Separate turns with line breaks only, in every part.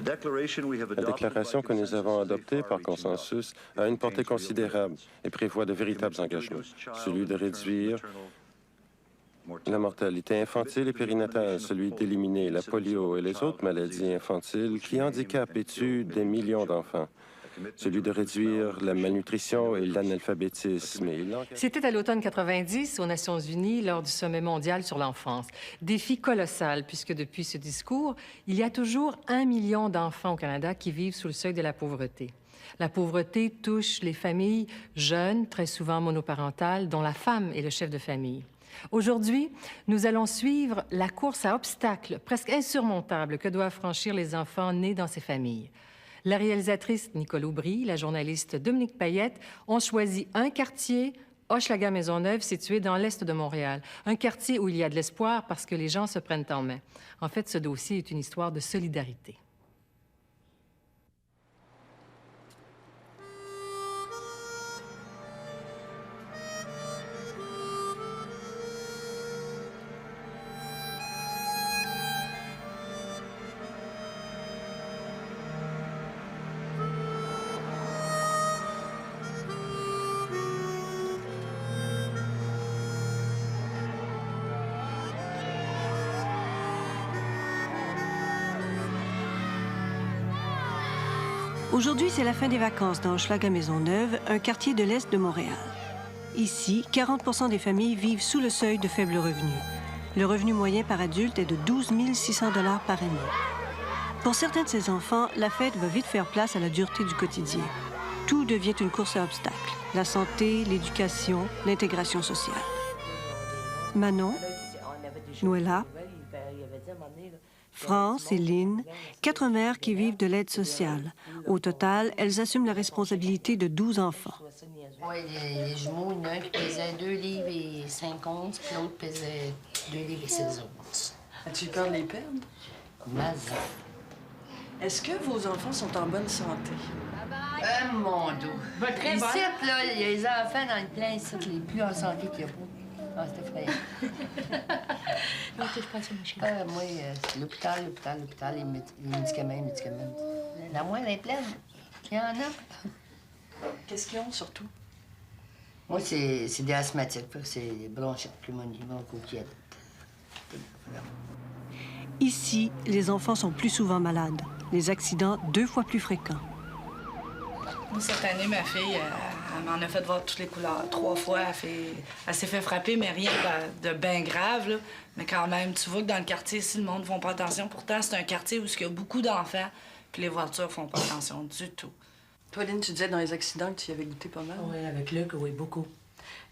La déclaration que nous avons adoptée par consensus a une portée considérable et prévoit de véritables engagements, celui de réduire la mortalité infantile et périnatale, celui d'éliminer la polio et les autres maladies infantiles qui handicapent et tuent des millions d'enfants, celui de réduire la malnutrition et l'analphabétisme.
C'était à l'automne 90 aux Nations unies lors du sommet mondial sur l'enfance. Défi colossal puisque depuis ce discours, il y a toujours 1 million d'enfants au Canada qui vivent sous le seuil de la pauvreté. La pauvreté touche les familles jeunes, très souvent monoparentales, dont la femme est le chef de famille. Aujourd'hui, nous allons suivre la course à obstacles presque insurmontables que doivent franchir les enfants nés dans ces familles. La réalisatrice Nicole Aubry, la journaliste Dominique Payette ont choisi un quartier, Hochelaga-Maisonneuve, situé dans l'est de Montréal. Un quartier où il y a de l'espoir parce que les gens se prennent en main. En fait, ce dossier est une histoire de solidarité.
Aujourd'hui, c'est la fin des vacances dans Hochelaga-Maisonneuve, un quartier de l'est de Montréal. Ici, 40 des familles vivent sous le seuil de faible revenu. Le revenu moyen par adulte est de 12 600 $ par année. Pour certains de ces enfants, la fête va vite faire place à la dureté du quotidien. Tout devient une course à obstacles. La santé, l'éducation, l'intégration sociale. Manon, Noëlla, France et Lynn, 4 mères qui vivent de l'aide sociale. Au total, elles assument la responsabilité de 12 enfants.
Oui, les jumeaux, il y en a un qui pesait 2 livres et 5 onces, puis l'autre pesait 2 livres et 16 onces.
As-tu eu peur de les perdre?
Mais...
Est-ce que vos enfants sont en bonne santé?
mon dos!
Très
Ici,
bonne.
là, il y a les enfants dans le plein ici, les plus en santé qu'il y a pas. Ah, c'est effrayant.
Donc, je passe sur ma chaise.
Moi, c'est l'hôpital, les médicaments. La moelle est pleine. Il y en a.
Qu'est-ce qu'ils ont, surtout?
Moi, c'est des asthmatiques. C'est bronchite, pneumonie, bronchiolite.
Ici, les enfants sont plus souvent malades. Les accidents 2 fois plus fréquents.
Cette année, ma fille, elle m'en a fait voir toutes les couleurs 3 fois. Elle s'est fait frapper, mais rien de bien grave, là. Mais quand même, tu vois que dans le quartier ici, le monde ne font pas attention. Pourtant, c'est un quartier où il y a beaucoup d'enfants, puis les voitures font pas attention du tout.
Toi, Lynn, tu disais dans les accidents que tu y avais goûté pas mal.
Oui, avec Luc, oui, beaucoup.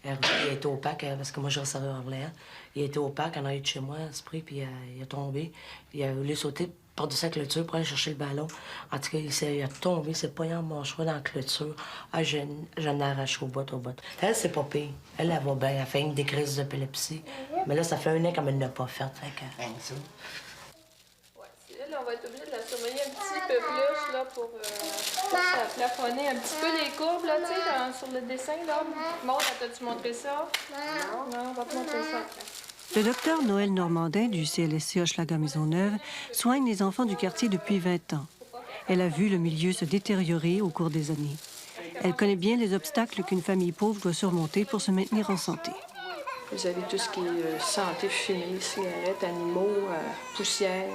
Il était au parc, parce que moi, je restais à Orléans. Il était au parc, en arrière de chez moi, à ce prix, puis il a tombé. Puis il a voulu sauter par-dessus la clôture pour aller chercher le ballon. En tout cas, il a tombé, s'est poigné en mâchoire dans la clôture. Ah, j'en ai arraché au bout. Elle, c'est pas pire. Elle va bien. Elle fait une des crises d'épilepsie. Mais là, ça fait 1 an qu'elle ne l'a pas faite. Fait que... ça.
Ouais, là, on va être obligé de la surveiller un petit peu plus, là, pour plafonner un petit peu les courbes, là, tu sais, sur le dessin, là. Maud, t'as-tu montré ça? Non, on va te montrer ça.
Le docteur Noël Normandin du CLSC Hochelaga-Maisonneuve soigne les enfants du quartier depuis 20 ans. Elle a vu le milieu se détériorer au cours des années. Elle connaît bien les obstacles qu'une famille pauvre doit surmonter pour se maintenir en santé.
Vous avez tout ce qui est santé, fumée, cigarettes, animaux, poussière.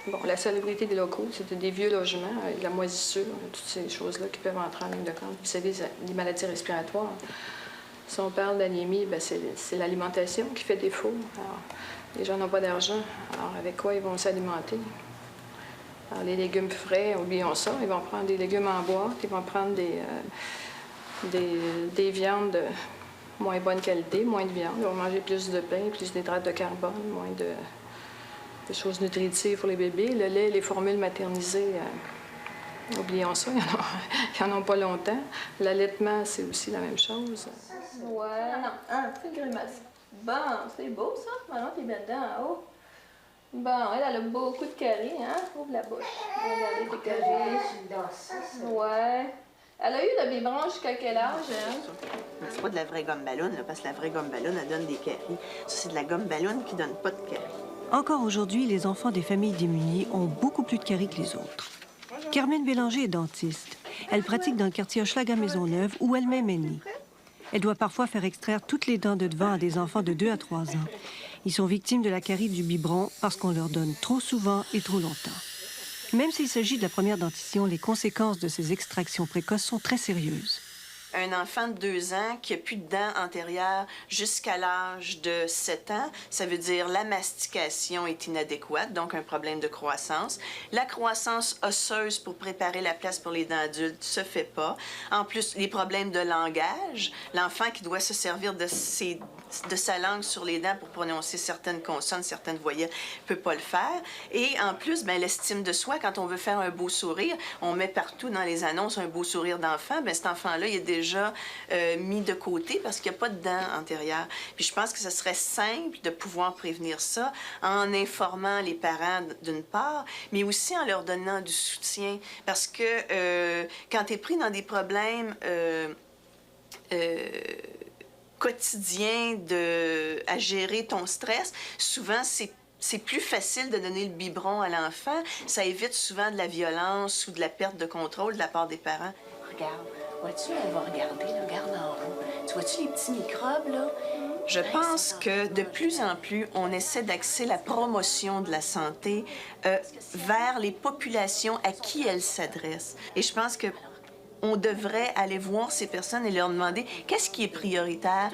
Bon, la salubrité des locaux, c'était des vieux logements, de la moisissure, toutes ces choses-là qui peuvent entrer en ligne de compte. Vous savez, les maladies respiratoires. Si on parle d'anémie, bien, c'est l'alimentation qui fait défaut. Alors, les gens n'ont pas d'argent. Alors, avec quoi ils vont s'alimenter? Alors, les légumes frais, oublions ça. Ils vont prendre des légumes en boîte, ils vont prendre des viandes de moins bonne qualité, moins de viande. Ils vont manger plus de pain, plus d'hydrates de carbone, moins de choses nutritives pour les bébés. Le lait, les formules maternisées, oublions ça, ils n'en ont pas longtemps. L'allaitement, c'est aussi la même chose. Ouais. Non, fais une grimace. Bon, c'est beau, ça. Manon, t'es bien dedans, en haut. Bon, elle a beaucoup de caries, hein? Ouvre la bouche. Regardez tes caries. Ouais. Elle a eu des bronches jusqu'à quel âge, hein?
C'est pas de la vraie gomme ballon, là, parce que la vraie gomme ballon, elle donne des caries. Ça, c'est de la gomme ballon qui donne pas de caries.
Encore aujourd'hui, les enfants des familles démunies ont beaucoup plus de caries que les autres. Carmen Bélanger est dentiste. Elle pratique dans le quartier Hochelaga-Maisonneuve où elle-même est née. Elle doit parfois faire extraire toutes les dents de devant à des enfants de 2 à 3 ans. Ils sont victimes de la carie du biberon parce qu'on leur donne trop souvent et trop longtemps. Même s'il s'agit de la première dentition, les conséquences de ces extractions précoces sont très sérieuses.
Un enfant de 2 ans qui n'a plus de dents antérieures jusqu'à l'âge de 7 ans, ça veut dire la mastication est inadéquate, donc un problème de croissance. La croissance osseuse pour préparer la place pour les dents adultes se fait pas. En plus, les problèmes de langage, l'enfant qui doit se servir de sa langue sur les dents pour prononcer certaines consonnes, certaines voyelles, ne peut pas le faire. Et en plus, bien, l'estime de soi, quand on veut faire un beau sourire, on met partout dans les annonces un beau sourire d'enfant, bien, cet enfant-là, il est déjà mis de côté parce qu'il n'y a pas de dents antérieures. Puis je pense que ce serait simple de pouvoir prévenir ça en informant les parents d'une part, mais aussi en leur donnant du soutien. Parce que quand tu es pris dans des problèmes quotidiens à gérer ton stress, souvent c'est plus facile de donner le biberon à l'enfant. Ça évite souvent de la violence ou de la perte de contrôle de la part des parents.
Regarde. Vois-tu, elle va regarder, là, regarde en haut. Tu vois-tu les petits microbes, là?
Je pense que de plus en plus, on essaie d'axer la promotion de la santé vers les populations à qui elle s'adresse. Et je pense que on devrait aller voir ces personnes et leur demander qu'est-ce qui est prioritaire,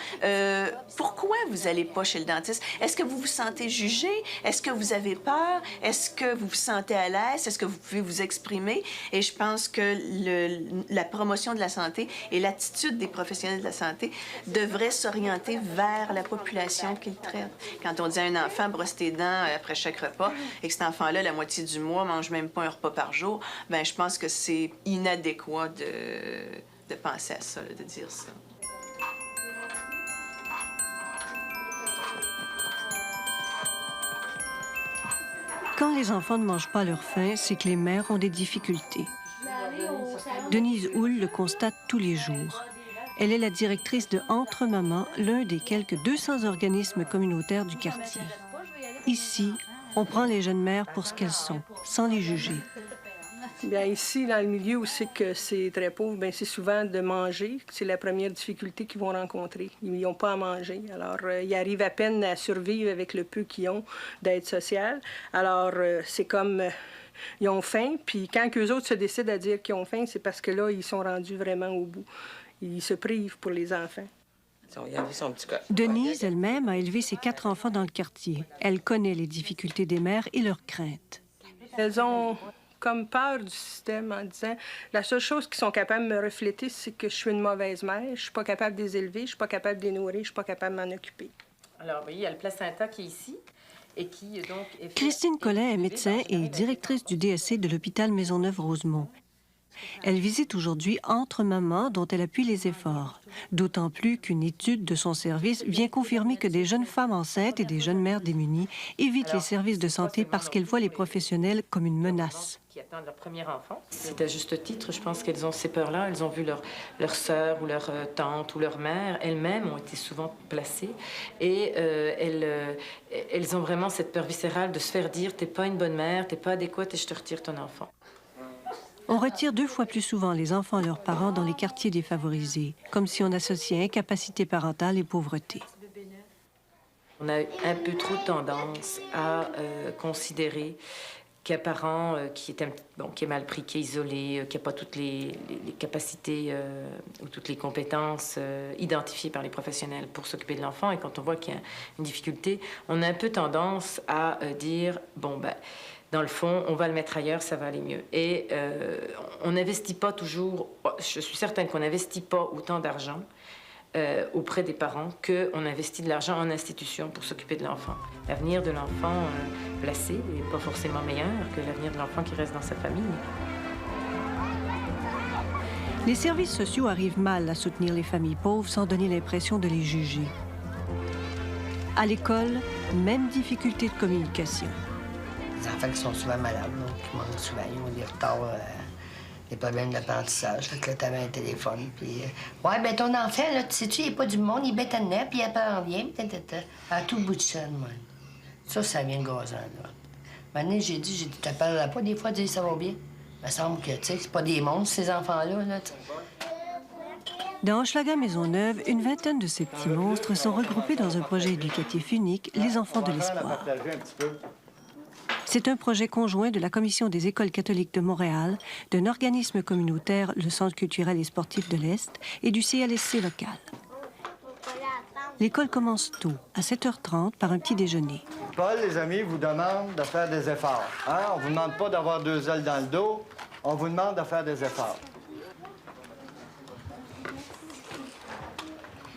pourquoi vous n'allez pas chez le dentiste, est-ce que vous vous sentez jugé, est-ce que vous avez peur, est-ce que vous vous sentez à l'aise, est-ce que vous pouvez vous exprimer. Et je pense que la promotion de la santé et l'attitude des professionnels de la santé devraient s'orienter vers la population qu'ils traitent. Quand on dit à un enfant brosse tes dents après chaque repas et que cet enfant-là, la moitié du mois, mange même pas un repas par jour, bien, je pense que c'est inadéquat de penser à ça, là, de dire ça.
Quand les enfants ne mangent pas leur faim, c'est que les mères ont des difficultés. Denise Houle le constate tous les jours. Elle est la directrice de Entre Mamans, l'un des quelques 200 organismes communautaires du quartier. Ici, on prend les jeunes mères pour ce qu'elles sont, sans les juger.
Bien, ici, dans le milieu où c'est que c'est très pauvre, bien, c'est souvent de manger. C'est la première difficulté qu'ils vont rencontrer. Ils n'ont pas à manger. Alors, ils arrivent à peine à survivre avec le peu qu'ils ont d'aide sociale. Alors, c'est comme... ils ont faim, puis quand eux autres se décident à dire qu'ils ont faim, c'est parce que là, ils sont rendus vraiment au bout. Ils se privent pour les enfants.
Denise, elle-même, a élevé ses 4 enfants dans le quartier. Elle connaît les difficultés des mères et leurs craintes.
Elles ont comme peur du système en disant la seule chose qu'ils sont capables de me refléter, c'est que je suis une mauvaise mère, je suis pas capable de les élever, je suis pas capable de les nourrir, je suis pas capable de m'en occuper.
Alors, vous voyez, il y a le placenta qui est ici. Et qui, donc, est
Christine Collin est médecin et directrice du DSC de l'hôpital Maisonneuve-Rosemont. Elle visite aujourd'hui Entre Mamans, dont elle appuie les efforts. D'autant plus qu'une étude de son service vient confirmer que des jeunes femmes enceintes et des jeunes mères démunies évitent les services de santé parce qu'elles voient les professionnels comme une menace.
Qui attendent leur premier enfant. C'est à juste titre, je pense qu'elles ont ces peurs-là. Elles ont vu leur sœur ou leur tante ou leur mère, elles-mêmes ont été souvent placées. Et elles ont vraiment cette peur viscérale de se faire dire « t'es pas une bonne mère, t'es pas adéquate et je te retire ton enfant ».
On retire 2 fois plus souvent les enfants à leurs parents dans les quartiers défavorisés, comme si on associait incapacité parentale et pauvreté.
On a un peu trop tendance à considérer qu'un parent qui est mal pris, qui est isolé, qui n'a pas toutes les capacités ou toutes les compétences identifiées par les professionnels pour s'occuper de l'enfant. Et quand on voit qu'il y a une difficulté, on a un peu tendance à dire, bon, ben, dans le fond, on va le mettre ailleurs, ça va aller mieux. Et on n'investit pas toujours, je suis certaine qu'on n'investit pas autant d'argent auprès des parents qu'on investit de l'argent en institution pour s'occuper de l'enfant. L'avenir de l'enfant placé n'est pas forcément meilleur que l'avenir de l'enfant qui reste dans sa famille.
Les services sociaux arrivent mal à soutenir les familles pauvres sans donner l'impression de les juger. À l'école, même difficulté de communication.
Les enfants qui sont souvent malades, donc qui mangent souvent, ils ont des retards, des problèmes d'apprentissage. Fait que là, t'avais un téléphone, puis... ouais, ben ton enfant, là, tu sais-tu, il n'est pas du monde, il est bête à nez, puis il apprend rien, à tout bout de chaîne, moi. Ça vient de gazant, là. Maintenant, j'ai dit, t'appelles pas des fois, dis ça va bien. Il me semble que, tu sais, c'est pas des monstres, ces enfants-là, là, t'sais.
Dans Hochelaga-Maisonneuve, une vingtaine de ces petits monstres sont regroupés dans un projet éducatif unique, les Enfants de l'Espoir. C'est un projet conjoint de la Commission des écoles catholiques de Montréal, d'un organisme communautaire, le Centre culturel et sportif de l'Est, et du CLSC local. L'école commence tôt, à 7h30, par un petit déjeuner.
Paul, les amis, vous demande de faire des efforts. Hein? On vous demande pas d'avoir 2 ailes dans le dos, on vous demande de faire des efforts.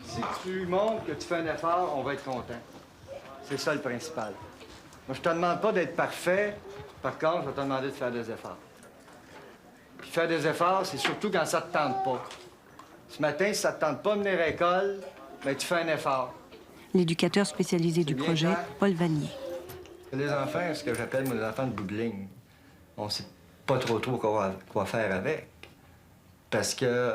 Si tu montres que tu fais un effort, on va être content. C'est ça le principal. Moi, je te demande pas d'être parfait. Par contre, je vais te demander de faire des efforts. Puis faire des efforts, c'est surtout quand ça te tente pas. Ce matin, si ça te tente pas de venir à l'école, bien, tu fais un effort.
L'éducateur spécialisé du projet, Paul Vanier.
Les enfants, ce que j'appelle les enfants de bout de ligne, on sait pas trop quoi faire avec. Parce que,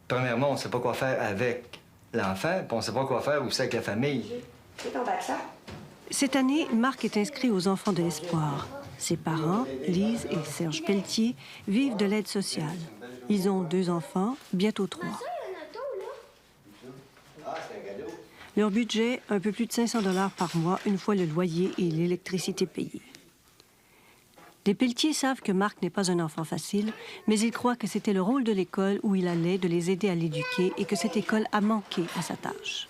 premièrement, on sait pas quoi faire avec l'enfant, puis on sait pas quoi faire aussi avec la famille.
C'est ton vaccin?
Cette année, Marc est inscrit aux Enfants de l'Espoir. Ses parents, Lise et Serge Pelletier, vivent de l'aide sociale. Ils ont 2 enfants, bientôt 3. Leur budget, un peu plus de 500 $ par mois, une fois le loyer et l'électricité payés. Les Pelletiers savent que Marc n'est pas un enfant facile, mais ils croient que c'était le rôle de l'école où il allait de les aider à l'éduquer et que cette école a manqué à sa tâche.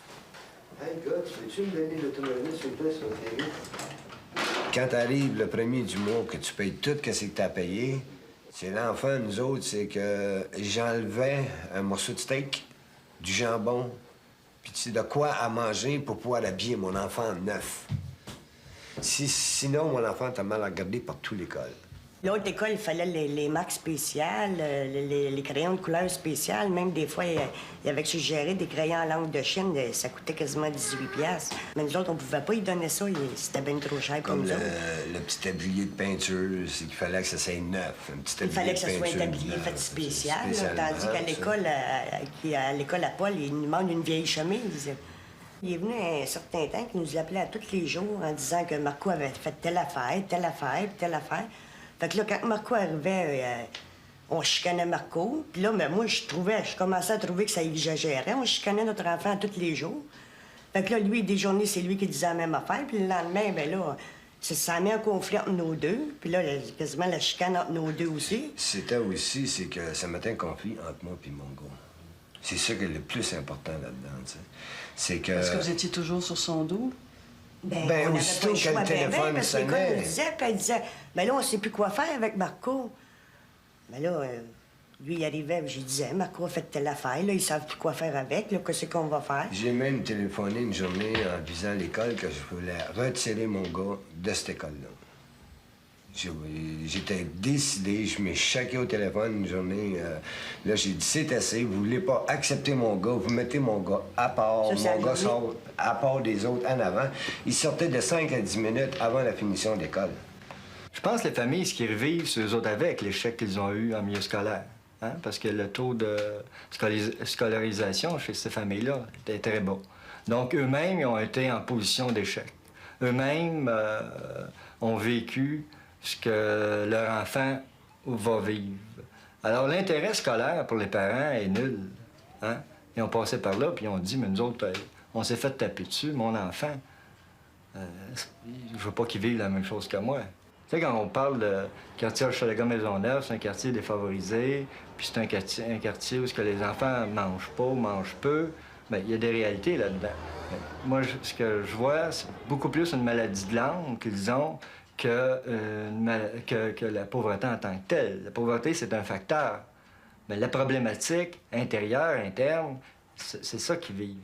Hey, gars, peux-tu me donner l'autonomie, s'il vous plaît, sur le TV? Quand t'arrives le premier du mois, que tu payes tout ce que t'as payé, c'est l'enfant, nous autres, c'est que j'enlevais un morceau de steak, du jambon, puis tu sais de quoi à manger pour pouvoir habiller mon enfant neuf. Sinon, mon enfant t'a mal regardé par toute l'école.
L'autre école, il fallait les marques spéciales, les crayons de couleur spéciale. Même des fois, il y avait suggéré des crayons en langue de Chine. Ça coûtait quasiment 18 $. Mais nous autres, on pouvait pas y donner ça. C'était bien trop cher pour nous autres.
Le petit tablier de peinture, c'est qu'il fallait que ça soit neuf. Un petit
il fallait que
de
ça soit un tablier fait spécial. Tandis qu'à l'école à Paul, il nous demande une vieille chemise. Il est venu un certain temps qu'il nous appelait à tous les jours en disant que Marco avait fait telle affaire, telle affaire, telle affaire. Fait que là, quand Marco arrivait, on chicanait Marco. Puis là, ben, moi, je commençais à trouver que ça exagérait. On chicanait notre enfant tous les jours. Fait que là, lui, des journées, c'est lui qui disait la même affaire. Puis le lendemain, ben là, ça met un conflit entre nos deux. Puis là, quasiment la chicane entre nos deux aussi.
C'était aussi, c'est que ça mettait un conflit entre moi et mon gars. C'est ça qui est le plus important là-dedans, tu sais. C'est que...
Est-ce que vous étiez toujours sur son dos?
Ben aussitôt que le téléphone sonnait...
Elle disait, ben là, on sait plus quoi faire avec Marco. Ben là, lui, il arrivait, je lui disais, Marco a fait telle affaire, là, ils savent plus quoi faire avec, là, qu'est-ce qu'on va faire?
J'ai même téléphoné une journée en visant l'école que je voulais retirer mon gars de cette école-là. J'étais décidé, je m'ai chaqué au téléphone une journée. Là, j'ai dit, c'est assez, vous voulez pas accepter mon gars, vous mettez mon gars à part, mon gars sort à part des autres en avant. Il sortait de 5 à 10 minutes avant la finition de l'école.
Je pense que les familles, ce qu'ils revivent, c'est eux autres avec l'échec qu'ils ont eu en milieu scolaire. Hein? Parce que le taux de scolarisation chez ces familles-là était très bas. Donc, eux-mêmes, ils ont été en position d'échec. Eux-mêmes ont vécu ce que leur enfant va vivre. Alors, l'intérêt scolaire pour les parents est nul. Hein? Ils ont passé par là, puis ils ont dit, mais nous autres, on s'est fait taper dessus, mon enfant. Je veux pas qu'il vive la même chose que moi. Tu sais, quand on parle de quartier Hochelaga-Maisonneuve, c'est un quartier défavorisé, puis c'est un quartier où les enfants mangent pas, mangent peu, bien, il y a des réalités là-dedans. Moi, ce que je vois, c'est beaucoup plus une maladie de langue qu'ils ont que la pauvreté en tant que telle. La pauvreté, c'est un facteur. Mais la problématique intérieure, interne, c'est ça qu'ils vivent.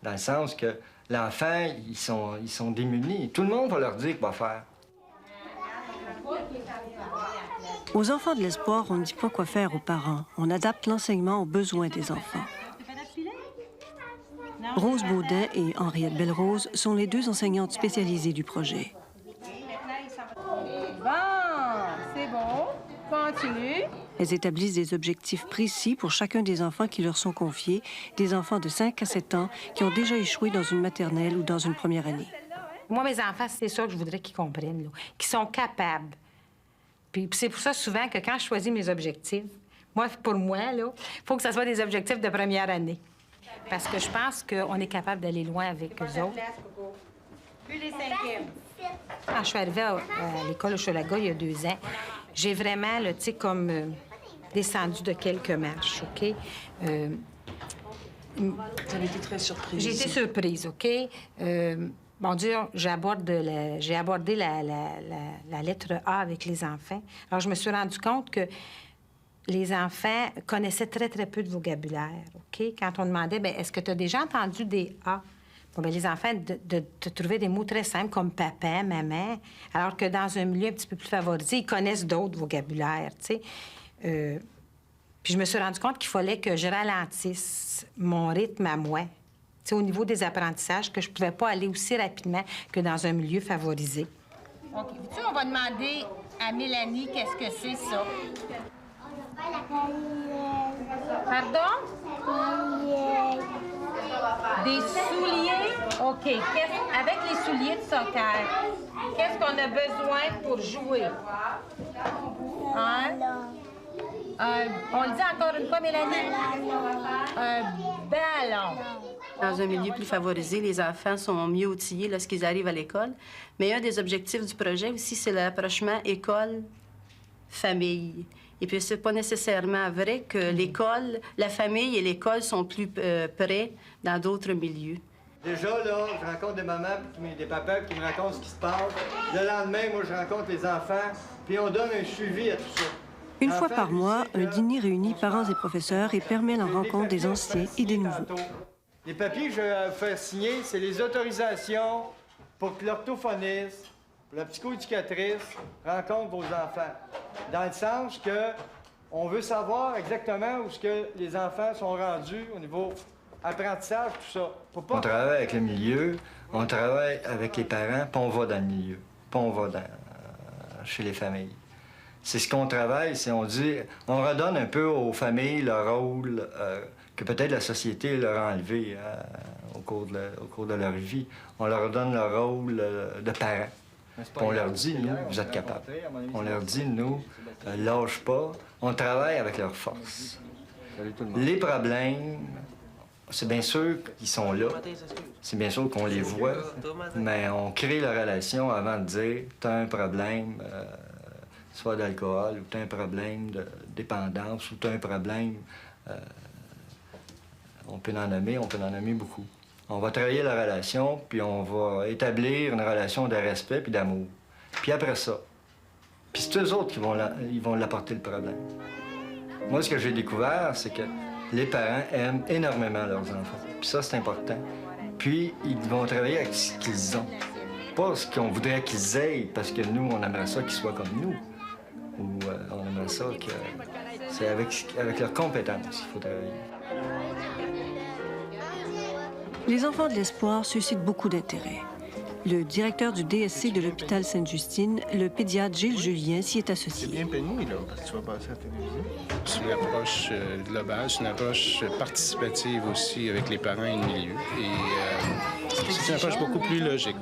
Dans le sens que l'enfant, ils sont démunis. Tout le monde va leur dire quoi faire.
Aux Enfants de l'Espoir, on ne dit pas quoi faire aux parents. On adapte l'enseignement aux besoins des enfants. Rose Baudin et Henriette Belle-Rose sont les 2 enseignantes spécialisées du projet.
Bon, c'est bon. Continue.
Elles établissent des objectifs précis pour chacun des enfants qui leur sont confiés, des enfants de 5 à 7 ans qui ont déjà échoué dans une maternelle ou dans une première année.
Moi, mes enfants, c'est ça que je voudrais qu'ils comprennent, qu'ils sont capables Puis c'est pour ça, souvent, que quand je choisis mes objectifs, pour moi, il faut que ce soit des objectifs de première année. Parce que je pense qu'on est capable d'aller loin avec eux autres.
Plus les cinquièmes.
Quand je suis arrivée à l'école Hochelaga il y a 2 ans, j'ai vraiment, là, tu sais, comme descendu de quelques marches, OK?
Vous avez été très surprise.
J'ai été surprise, OK? Bon Dieu, j'ai abordé la lettre A avec les enfants. Alors, je me suis rendu compte que les enfants connaissaient très, très peu de vocabulaire, OK? Quand on demandait, bien, est-ce que tu as déjà entendu des A? Bon, bien, les enfants de trouver des mots très simples comme papa, maman, alors que dans un milieu un petit peu plus favorisé, ils connaissent d'autres vocabulaires, tu sais. Puis je me suis rendu compte qu'il fallait que je ralentisse mon rythme à moi, tu sais, au niveau des apprentissages, que je pouvais pas aller aussi rapidement que dans un milieu favorisé.
OK. Tu on va demander à Mélanie qu'est-ce que c'est, ça. Pardon? Des souliers? OK. Avec les souliers de soccer, qu'est-ce qu'on a besoin pour jouer? Hein? On le dit encore une fois, Mélanie? Un ballon.
Dans un milieu plus favorisé, les enfants sont mieux outillés lorsqu'ils arrivent à l'école. Mais un des objectifs du projet aussi, c'est le rapprochement école-famille. Et puis, c'est pas nécessairement vrai que l'école, la famille et l'école sont plus près dans d'autres milieux.
Déjà, là, je rencontre des mamans et des papas qui me racontent ce qui se passe. Le lendemain, moi, je rencontre les enfants, puis on donne un suivi à tout ça.
Une fois par mois, un dîner réunit parents et professeurs et permet la rencontre des anciens et des nouveaux.
Les papiers que je vais vous faire signer, c'est les autorisations pour que l'orthophoniste, la psychoéducatrice rencontre vos enfants. Dans le sens que on veut savoir exactement où ce que les enfants sont rendus au niveau apprentissage, tout ça. On travaille avec le milieu, on travaille avec les parents, puis on va dans le milieu, puis on va chez les familles. C'est ce qu'on travaille, c'est on redonne un peu aux familles le rôle que peut-être la société leur a enlevé au cours de leur vie. On leur redonne le rôle de parents. Puis on leur dit, nous, vous êtes capables. On leur dit, nous, lâche pas. On travaille avec leur force. Les problèmes, c'est bien sûr qu'ils sont là. C'est bien sûr qu'on les voit. Mais on crée la relation avant de dire, t'as un problème, soit d'alcool, ou t'as un problème de dépendance, ou t'as un problème... on peut en nommer beaucoup. On va travailler la relation, puis on va établir une relation de respect puis d'amour. Puis après ça, puis c'est eux autres qui vont l'apporter le problème. Moi, ce que j'ai découvert, c'est que les parents aiment énormément leurs enfants. Puis ça, c'est important. Puis ils vont travailler avec ce qu'ils ont. Pas ce qu'on voudrait qu'ils aient, parce que nous, on aimerait ça qu'ils soient comme nous. Ou on aimerait ça que... C'est avec leurs compétences qu'il faut travailler.
Les enfants de l'espoir suscitent beaucoup d'intérêt. Le directeur du DSC de l'hôpital Sainte-Justine, le pédiatre Gilles Julien, s'y est associé.
C'est bien pénible, là, parce que tu vas passer à la télévision. C'est une approche globale, c'est une approche participative aussi avec les parents et le milieu. Et c'est une approche beaucoup plus logique.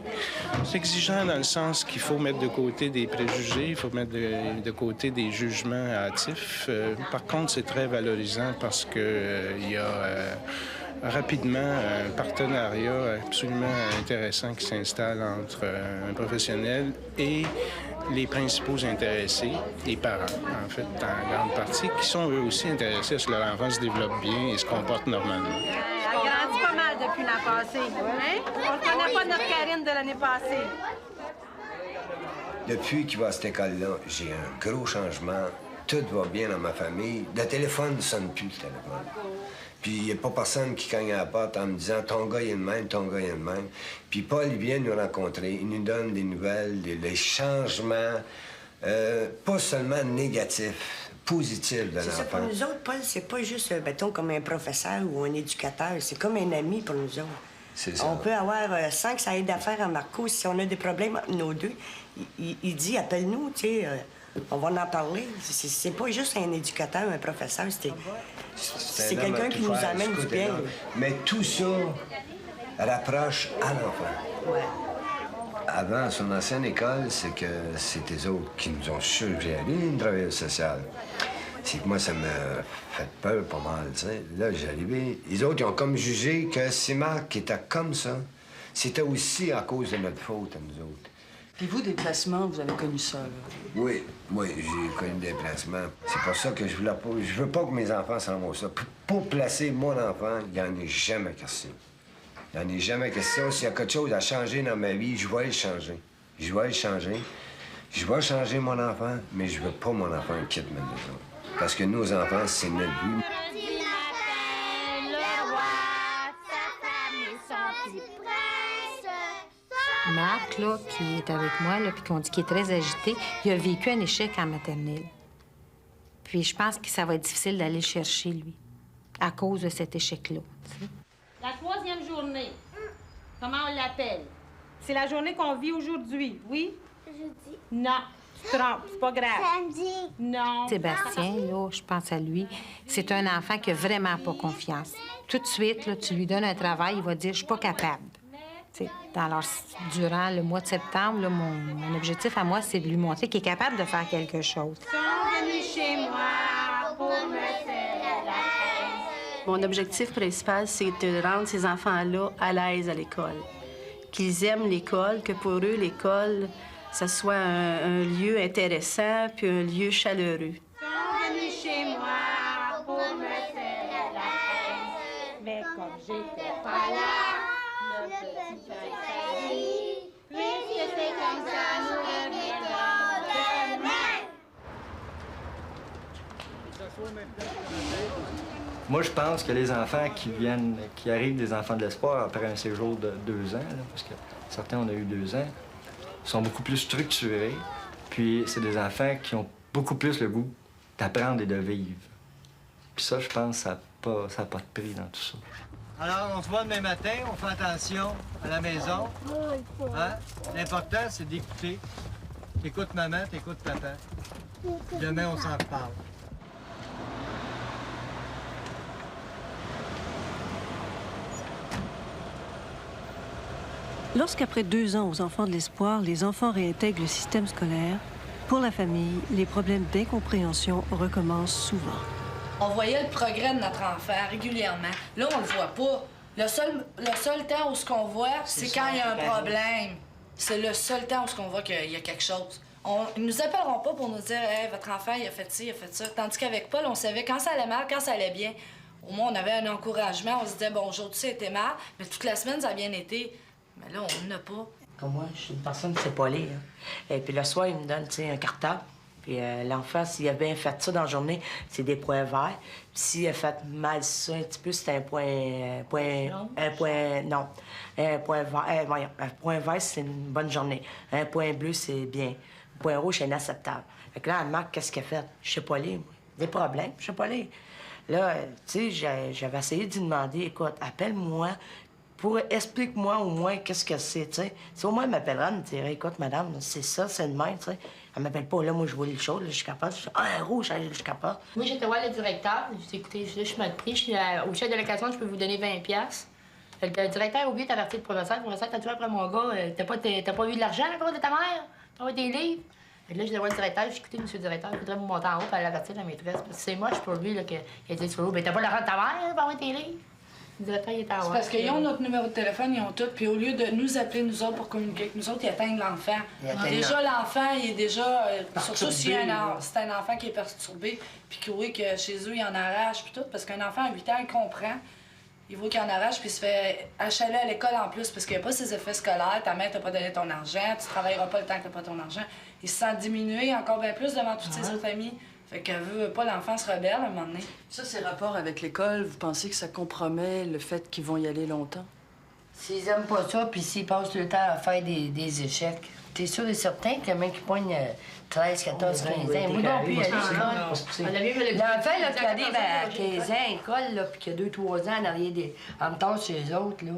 C'est exigeant dans le sens qu'il faut mettre de côté des préjugés, il faut mettre de côté des jugements hâtifs. Par contre, c'est très valorisant parce qu'il y a... rapidement un partenariat absolument intéressant qui s'installe entre un professionnel et les principaux intéressés, les parents, en fait, en grande partie, qui sont eux aussi intéressés à ce que leur enfant se développe bien et se comporte normalement.
Elle a grandi pas mal depuis l'an passé. Hein? On ne connaît pas notre Karine de l'année passée.
Depuis qu'il va à cette école-là, j'ai un gros changement. Tout va bien dans ma famille. Le téléphone ne sonne plus, le téléphone. Puis il n'y a pas personne qui cogne à la porte en me disant « ton gars, il est de même, ton gars, il est de même ». Puis Paul, il vient nous rencontrer, il nous donne des nouvelles, des changements, pas seulement négatifs, positifs de l'enfant.
C'est ça, pour nous autres, Paul, c'est pas juste, mettons, comme un professeur ou un éducateur, c'est comme un ami pour nous autres.
C'est ça.
On peut avoir, sans que ça aide à faire à Marco, si on a des problèmes entre nos deux, il dit « appelle-nous, tu sais, on va en parler ». C'est pas juste un éducateur, un professeur, c'est quelqu'un qui nous amène du bien.
Mais tout ça rapproche à l'enfant.
Ouais.
avant son ancienne école, c'est que c'est eux autres qui nous ont suggéré une travailleuse sociale. C'est que moi, ça m'a fait peur pas mal, tu sais. Là, j'ai arrivé. Les autres, ils ont comme jugé que si Marc était comme ça, c'était aussi à cause de notre faute à nous autres.
Puis vous, des placements, vous avez connu ça, là?
Oui, j'ai connu des placements. C'est pour ça que je veux pas que mes enfants s'en vont ça. Pour placer mon enfant, il n'y en a jamais question. Il n'y en a jamais question. S'il y a quelque chose à changer dans ma vie, je vais le changer. Je vais le changer. Je vais changer mon enfant, mais je veux pas mon enfant quitte ma maison. Parce que nos enfants, c'est notre vie.
Marc, là, qui est avec moi, là, puis qu'on dit qu'il est très agité, il a vécu un échec en maternelle. Puis je pense que ça va être difficile d'aller le chercher, lui, à cause de cet échec-là.
La 3e journée, comment on l'appelle? C'est la journée qu'on vit aujourd'hui, oui?
Jeudi.
Non, tu te trompes, c'est pas grave.
Samedi.
Non.
Sébastien, là, je pense à lui, c'est un enfant qui a vraiment pas confiance. Tout de suite, là, tu lui donnes un travail, il va dire « je suis pas capable ». Durant le mois de septembre, là, mon objectif à moi, c'est de lui montrer qu'il est capable de faire quelque chose.
Ils sont venus chez moi pour me serrer la tête.
Mon objectif principal, c'est de rendre ces enfants-là à l'aise à l'école. Qu'ils aiment l'école, que pour eux, l'école, ça soit un lieu intéressant puis un lieu chaleureux.
Ils sont venus chez moi pour me serrer la tête. Mais comme j'étais pas là, le petit cœur s'est dit, puisque c'est comme ça, nous reviendrons demain.
Moi, je pense que les enfants qui arrivent des enfants de l'espoir après un séjour de 2 ans, là, parce que certains, on a eu 2 ans, sont beaucoup plus structurés. Puis c'est des enfants qui ont beaucoup plus le goût d'apprendre et de vivre. Puis ça, je pense, ça n'a pas de prix dans tout ça. Alors, on se voit demain matin, on fait attention à la maison. Hein? L'important, c'est d'écouter. T'écoutes maman, t'écoutes papa. Demain, on s'en reparle.
Lorsqu'après 2 ans aux Enfants de l'Espoir, les enfants réintègrent le système scolaire, pour la famille, les problèmes d'incompréhension recommencent souvent.
On voyait le progrès de notre enfant régulièrement. Là, on le voit pas. Le seul temps où ce qu'on voit, c'est quand il y a un problème. C'est le seul temps où ce qu'on voit qu'il y a quelque chose. Ils nous appelleront pas pour nous dire « Hey, votre enfant, il a fait ci, il a fait ça ». Tandis qu'avec Paul, on savait quand ça allait mal, quand ça allait bien. Au moins, on avait un encouragement. On se disait « Bon, aujourd'hui, ça a été mal, mais toute la semaine, ça a bien été ». Mais là, on n'a pas.
Comme moi, je suis une personne qui ne sait pas lire. Et puis le soir, il me donne un cartable. Puis l'enfant, s'il a bien fait ça dans la journée, c'est des points verts. Puis s'il a fait mal ça un petit peu, c'est un point vert, c'est une bonne journée. Un point bleu, c'est bien. Un point rouge, c'est inacceptable. Fait que là, elle marque, qu'est-ce qu'elle a fait? Je sais pas lire, moi. Des problèmes, je sais pas lire. Là, tu sais, j'avais essayé de lui demander, écoute, appelle-moi. Explique-moi au moins qu'est-ce que c'est, tu sais. Si au moins elle m'appellera, elle me dirait, écoute, madame, c'est ça, c'est le même, tu sais. Elle m'appelle pas, là, moi, je vois les choses, là, je suis capable. Je dis, un rouge, je suis capable.
Moi, j'étais voir le directeur. Je dis, écoutez, là, je suis mal pris, je suis au chef de l'occasion, je peux vous donner 20$. Le directeur a oublié d'avertir le professeur. Le professeur, t'as-tu après mon gars, t'as pas eu de l'argent encore de ta mère? T'as pas tes livres? Et là, je vais voir le directeur, je dis, écoutez, monsieur le directeur, il faudrait vous monter en haut pour aller avertir la maîtresse. Parce que c'est moche pour lui, là, qu'il a dit sur l'eau, ben t'as pas l'argent de ta mère, pour avoir tes livres?
C'est parce qu'ils ont notre numéro de téléphone, ils ont tout, puis au lieu de nous appeler, nous autres, pour communiquer avec nous autres, ils atteignent l'enfant. Déjà, l'enfant, il est déjà... surtout si c'est un enfant qui est perturbé, puis qui voit que chez eux, il en arrache, puis tout, parce qu'un enfant à 8 ans, il comprend. Il voit qu'il en arrache, puis il se fait achaler à l'école en plus, parce qu'il n'y a pas ses effets scolaires, ta mère t'a pas donné ton argent, tu travailleras pas le temps que t'as pas ton argent. Il se sent diminué encore bien plus devant tous ses autres amis. Fait qu'elle veut pas, l'enfant se rebelle à un moment donné.
Ça, ces rapports avec l'école, vous pensez que ça compromet le fait qu'ils vont y aller longtemps?
S'ils aiment pas ça, puis s'ils passent le temps à faire des échecs, t'es sûr et certain qu'il y a un mec qui pogne 13, 14, 15 ans. Moi non plus, aller à l'école. L'enfant, là, qui arrive à 15 ans à l'école, là, puis qui a 2-3 ans en arrière en même temps chez les autres, là,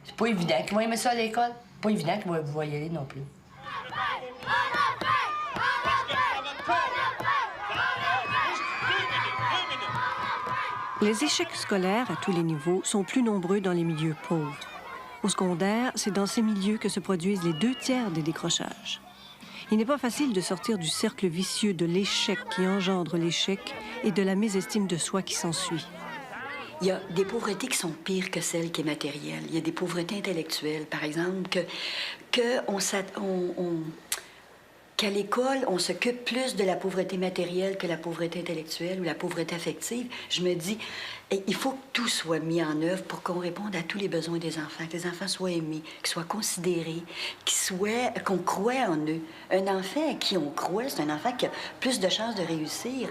c'est pas évident qu'ils vont aimer ça à l'école. Pas évident qu'ils vont y aller non plus.
Les échecs scolaires à tous les niveaux sont plus nombreux dans les milieux pauvres. Au secondaire, c'est dans ces milieux que se produisent les 2/3 des décrochages. Il n'est pas facile de sortir du cercle vicieux de l'échec qui engendre l'échec et de la mésestime de soi qui s'ensuit.
Il y a des pauvretés qui sont pires que celles qui sont matérielles. Il y a des pauvretés intellectuelles, par exemple, qu'à l'école, on s'occupe plus de la pauvreté matérielle que la pauvreté intellectuelle ou la pauvreté affective. Je me dis, il faut que tout soit mis en œuvre pour qu'on réponde à tous les besoins des enfants, que les enfants soient aimés, qu'ils soient considérés, qu'on croie en eux. Un enfant à qui on croit, c'est un enfant qui a plus de chances de réussir.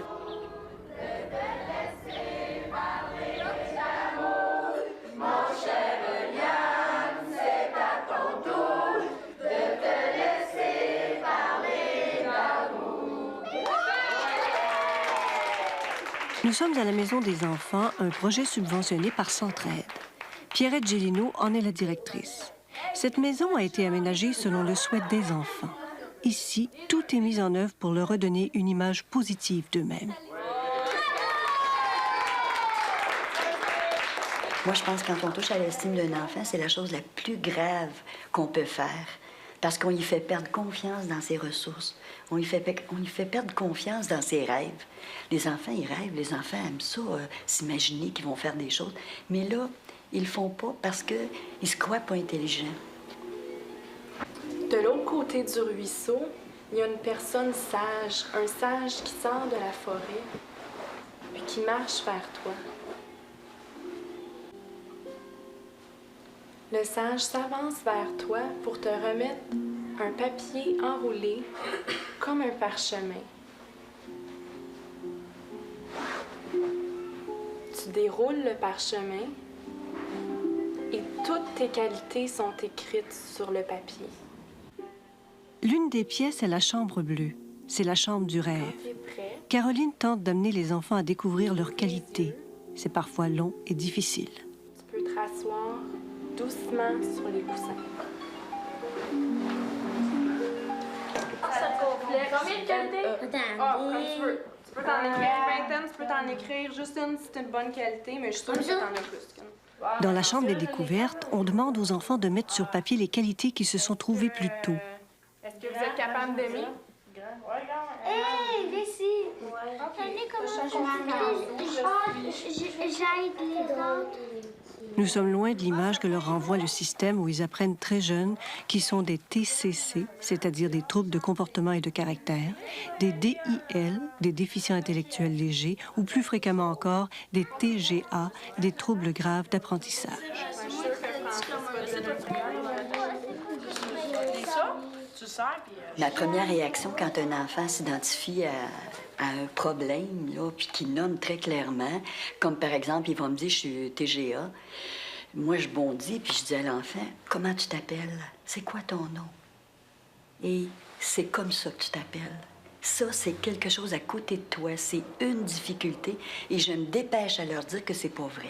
Nous sommes à la Maison des enfants, un projet subventionné par Centraide. Pierrette Gélineau en est la directrice. Cette maison a été aménagée selon le souhait des enfants. Ici, tout est mis en œuvre pour leur redonner une image positive d'eux-mêmes.
Moi, je pense que quand on touche à l'estime d'un enfant, c'est la chose la plus grave qu'on peut faire. Parce qu'on lui fait perdre confiance dans ses ressources. On lui fait perdre confiance dans ses rêves. Les enfants, ils rêvent. Les enfants aiment ça, s'imaginer qu'ils vont faire des choses. Mais là, ils le font pas parce qu'ils se croient pas intelligents.
De l'autre côté du ruisseau, il y a une personne sage, un sage qui sort de la forêt, puis qui marche vers toi. Le sage s'avance vers toi pour te remettre un papier enroulé comme un parchemin. Tu déroules le parchemin et toutes tes qualités sont écrites sur le papier.
L'une des pièces est la chambre bleue. C'est la chambre du rêve. Caroline tente d'amener les enfants à découvrir leurs qualités. C'est parfois long et difficile.
Tu peux te rasseoir doucement sur les coussins. Combien de qualités? Comme tu veux. Tu peux t'en écrire une vingtaine, tu peux t'en écrire juste une si c'est une bonne qualité, mais je suis sûre que t'en as plus qu'une.
Dans la chambre des découvertes, on demande aux enfants de mettre sur papier les qualités qui se sont trouvées plus tôt.
Est-ce que vous êtes capable d'aimer?
Hé, Lucie! Tenez comment j'aide les autres.
Nous sommes loin de l'image que leur renvoie le système où ils apprennent très jeunes qui sont des TCC, c'est-à-dire des troubles de comportement et de caractère, des DIL, des déficients intellectuels légers, ou plus fréquemment encore, des TGA, des troubles graves d'apprentissage.
Ma première réaction quand un enfant s'identifie à un problème, là, puis qu'il nomme très clairement, comme par exemple, il va me dire « je suis TGA », moi, je bondis, puis je dis à l'enfant « comment tu t'appelles? C'est quoi ton nom? » Et c'est comme ça que tu t'appelles. Ça, c'est quelque chose à côté de toi, c'est une difficulté, et je me dépêche à leur dire que c'est pas vrai.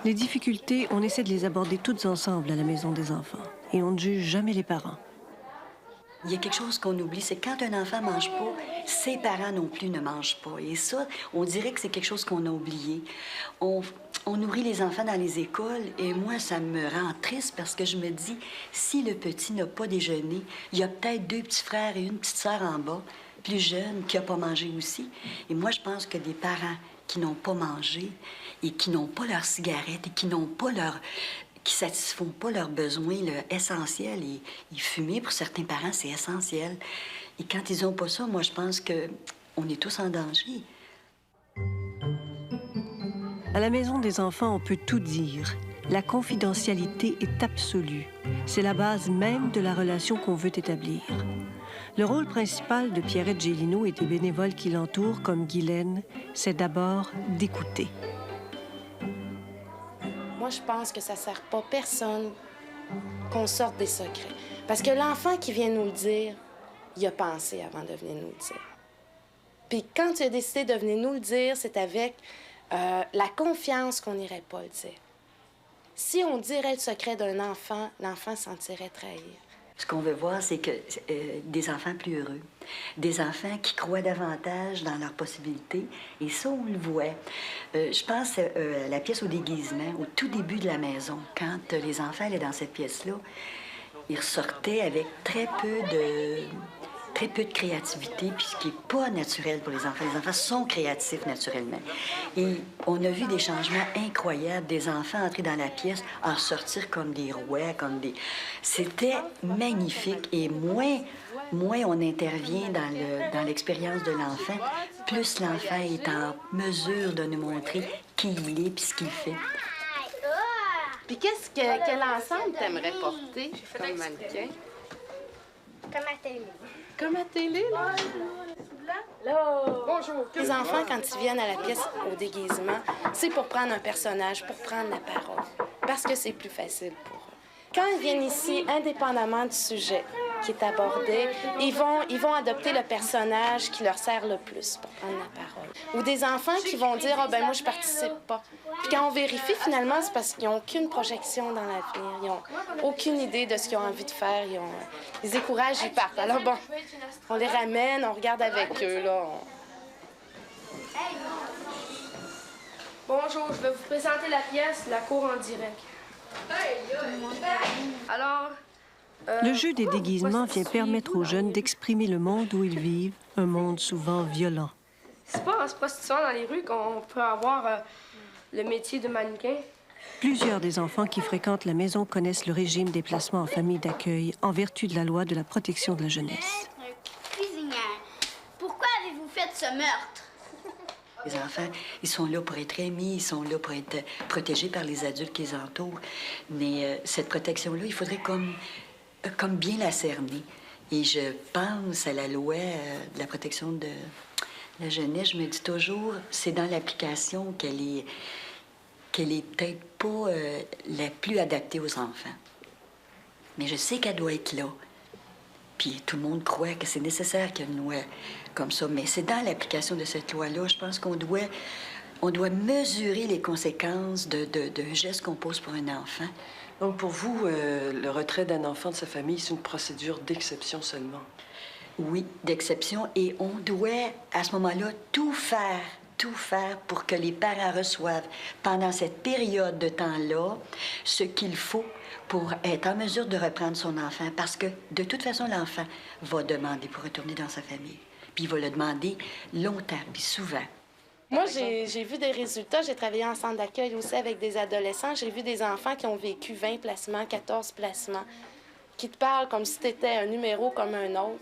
Les difficultés, on essaie de les aborder toutes ensemble à la Maison des enfants, et on ne juge jamais les parents.
Il y a quelque chose qu'on oublie, c'est que quand un enfant ne mange pas, ses parents non plus ne mangent pas. Et ça, on dirait que c'est quelque chose qu'on a oublié. On nourrit les enfants dans les écoles, et moi, ça me rend triste parce que je me dis, si le petit n'a pas déjeuné, il y a peut-être 2 petits frères et une petite sœur en bas, plus jeune, qui n'a pas mangé aussi. Et moi, je pense que des parents qui n'ont pas mangé et qui n'ont pas leur cigarette et qui n'ont pas qui satisfont pas leurs besoins essentiels. Et fumer, pour certains parents, c'est essentiel. Et quand ils n'ont pas ça, moi, je pense qu'on est tous en danger.
À la Maison des enfants, on peut tout dire. La confidentialité est absolue. C'est la base même de la relation qu'on veut établir. Le rôle principal de Pierrette Gélineau et des bénévoles qui l'entourent, comme Guylaine, c'est d'abord d'écouter.
Moi, je pense que ça ne sert pas personne qu'on sorte des secrets. Parce que l'enfant qui vient nous le dire, il a pensé avant de venir nous le dire. Puis quand il a décidé de venir nous le dire, c'est avec la confiance qu'on n'irait pas le dire. Si on dirait le secret d'un enfant, l'enfant se sentirait trahir.
Ce qu'on veut voir, c'est que des enfants plus heureux, des enfants qui croient davantage dans leurs possibilités, et ça, on le voit. Je pense à la pièce au déguisement, au tout début de la maison. Quand les enfants allaient dans cette pièce-là, ils ressortaient avec très peu de créativité, puis ce qui n'est pas naturel pour les enfants. Les enfants sont créatifs naturellement. Et on a vu des changements incroyables, des enfants entrer dans la pièce, en ressortir comme des rois, comme des... C'était magnifique. Et moins on intervient dans l'expérience de l'enfant, plus l'enfant est en mesure de nous montrer qui il est puis ce qu'il fait.
Puis quel ensemble t'aimerais porter comme mannequin?
Comme à télé.
Comme à télé, là? Bonjour. Les enfants, quand ils viennent à la pièce au déguisement, c'est pour prendre un personnage, pour prendre la parole, parce que c'est plus facile pour eux. Quand ils viennent ici, indépendamment du sujet qui est abordé, ils vont adopter le personnage qui leur sert le plus pour prendre la parole. Ou des enfants qui vont dire « Ah, ben moi, je participe pas ». Puis quand on vérifie, finalement, c'est parce qu'ils n'ont aucune projection dans l'avenir. Ils n'ont aucune idée de ce qu'ils ont envie de faire. Ils découragent, ils partent. Alors bon, on les ramène, on regarde avec eux, là.
Bonjour, je vais vous présenter la pièce « La cour en direct ». Alors...
Le jeu des déguisements vient permettre aux jeunes d'exprimer le monde où ils vivent, un monde souvent violent.
C'est pas en se prostituant dans les rues qu'on peut avoir le métier de mannequin.
Plusieurs des enfants qui fréquentent la maison connaissent le régime des placements en famille d'accueil en vertu de la loi de la protection de la jeunesse.
Cuisinière, pourquoi avez-vous fait ce meurtre?
Les enfants, ils sont là pour être aimés, ils sont là pour être protégés par les adultes qui les entourent. Mais cette protection-là, il faudrait comme bien la cerner. Et je pense à la loi de la protection de la jeunesse. Je me dis toujours, c'est dans l'application qu'elle est peut-être pas la plus adaptée aux enfants. Mais je sais qu'elle doit être là. Puis tout le monde croit que c'est nécessaire qu'il y ait une loi comme ça. Mais c'est dans l'application de cette loi-là, je pense qu'on doit mesurer les conséquences d'un geste qu'on pose pour un enfant.
Donc pour vous, le retrait d'un enfant de sa famille, c'est une procédure d'exception seulement?
Oui, d'exception. Et on doit, à ce moment-là, tout faire pour que les parents reçoivent pendant cette période de temps-là ce qu'il faut pour être en mesure de reprendre son enfant. Parce que, de toute façon, l'enfant va demander pour retourner dans sa famille. Puis il va le demander longtemps, puis souvent.
Moi, j'ai vu des résultats. J'ai travaillé en centre d'accueil aussi avec des adolescents. J'ai vu des enfants qui ont vécu 20 placements, 14 placements, qui te parlent comme si tu étais un numéro comme un autre,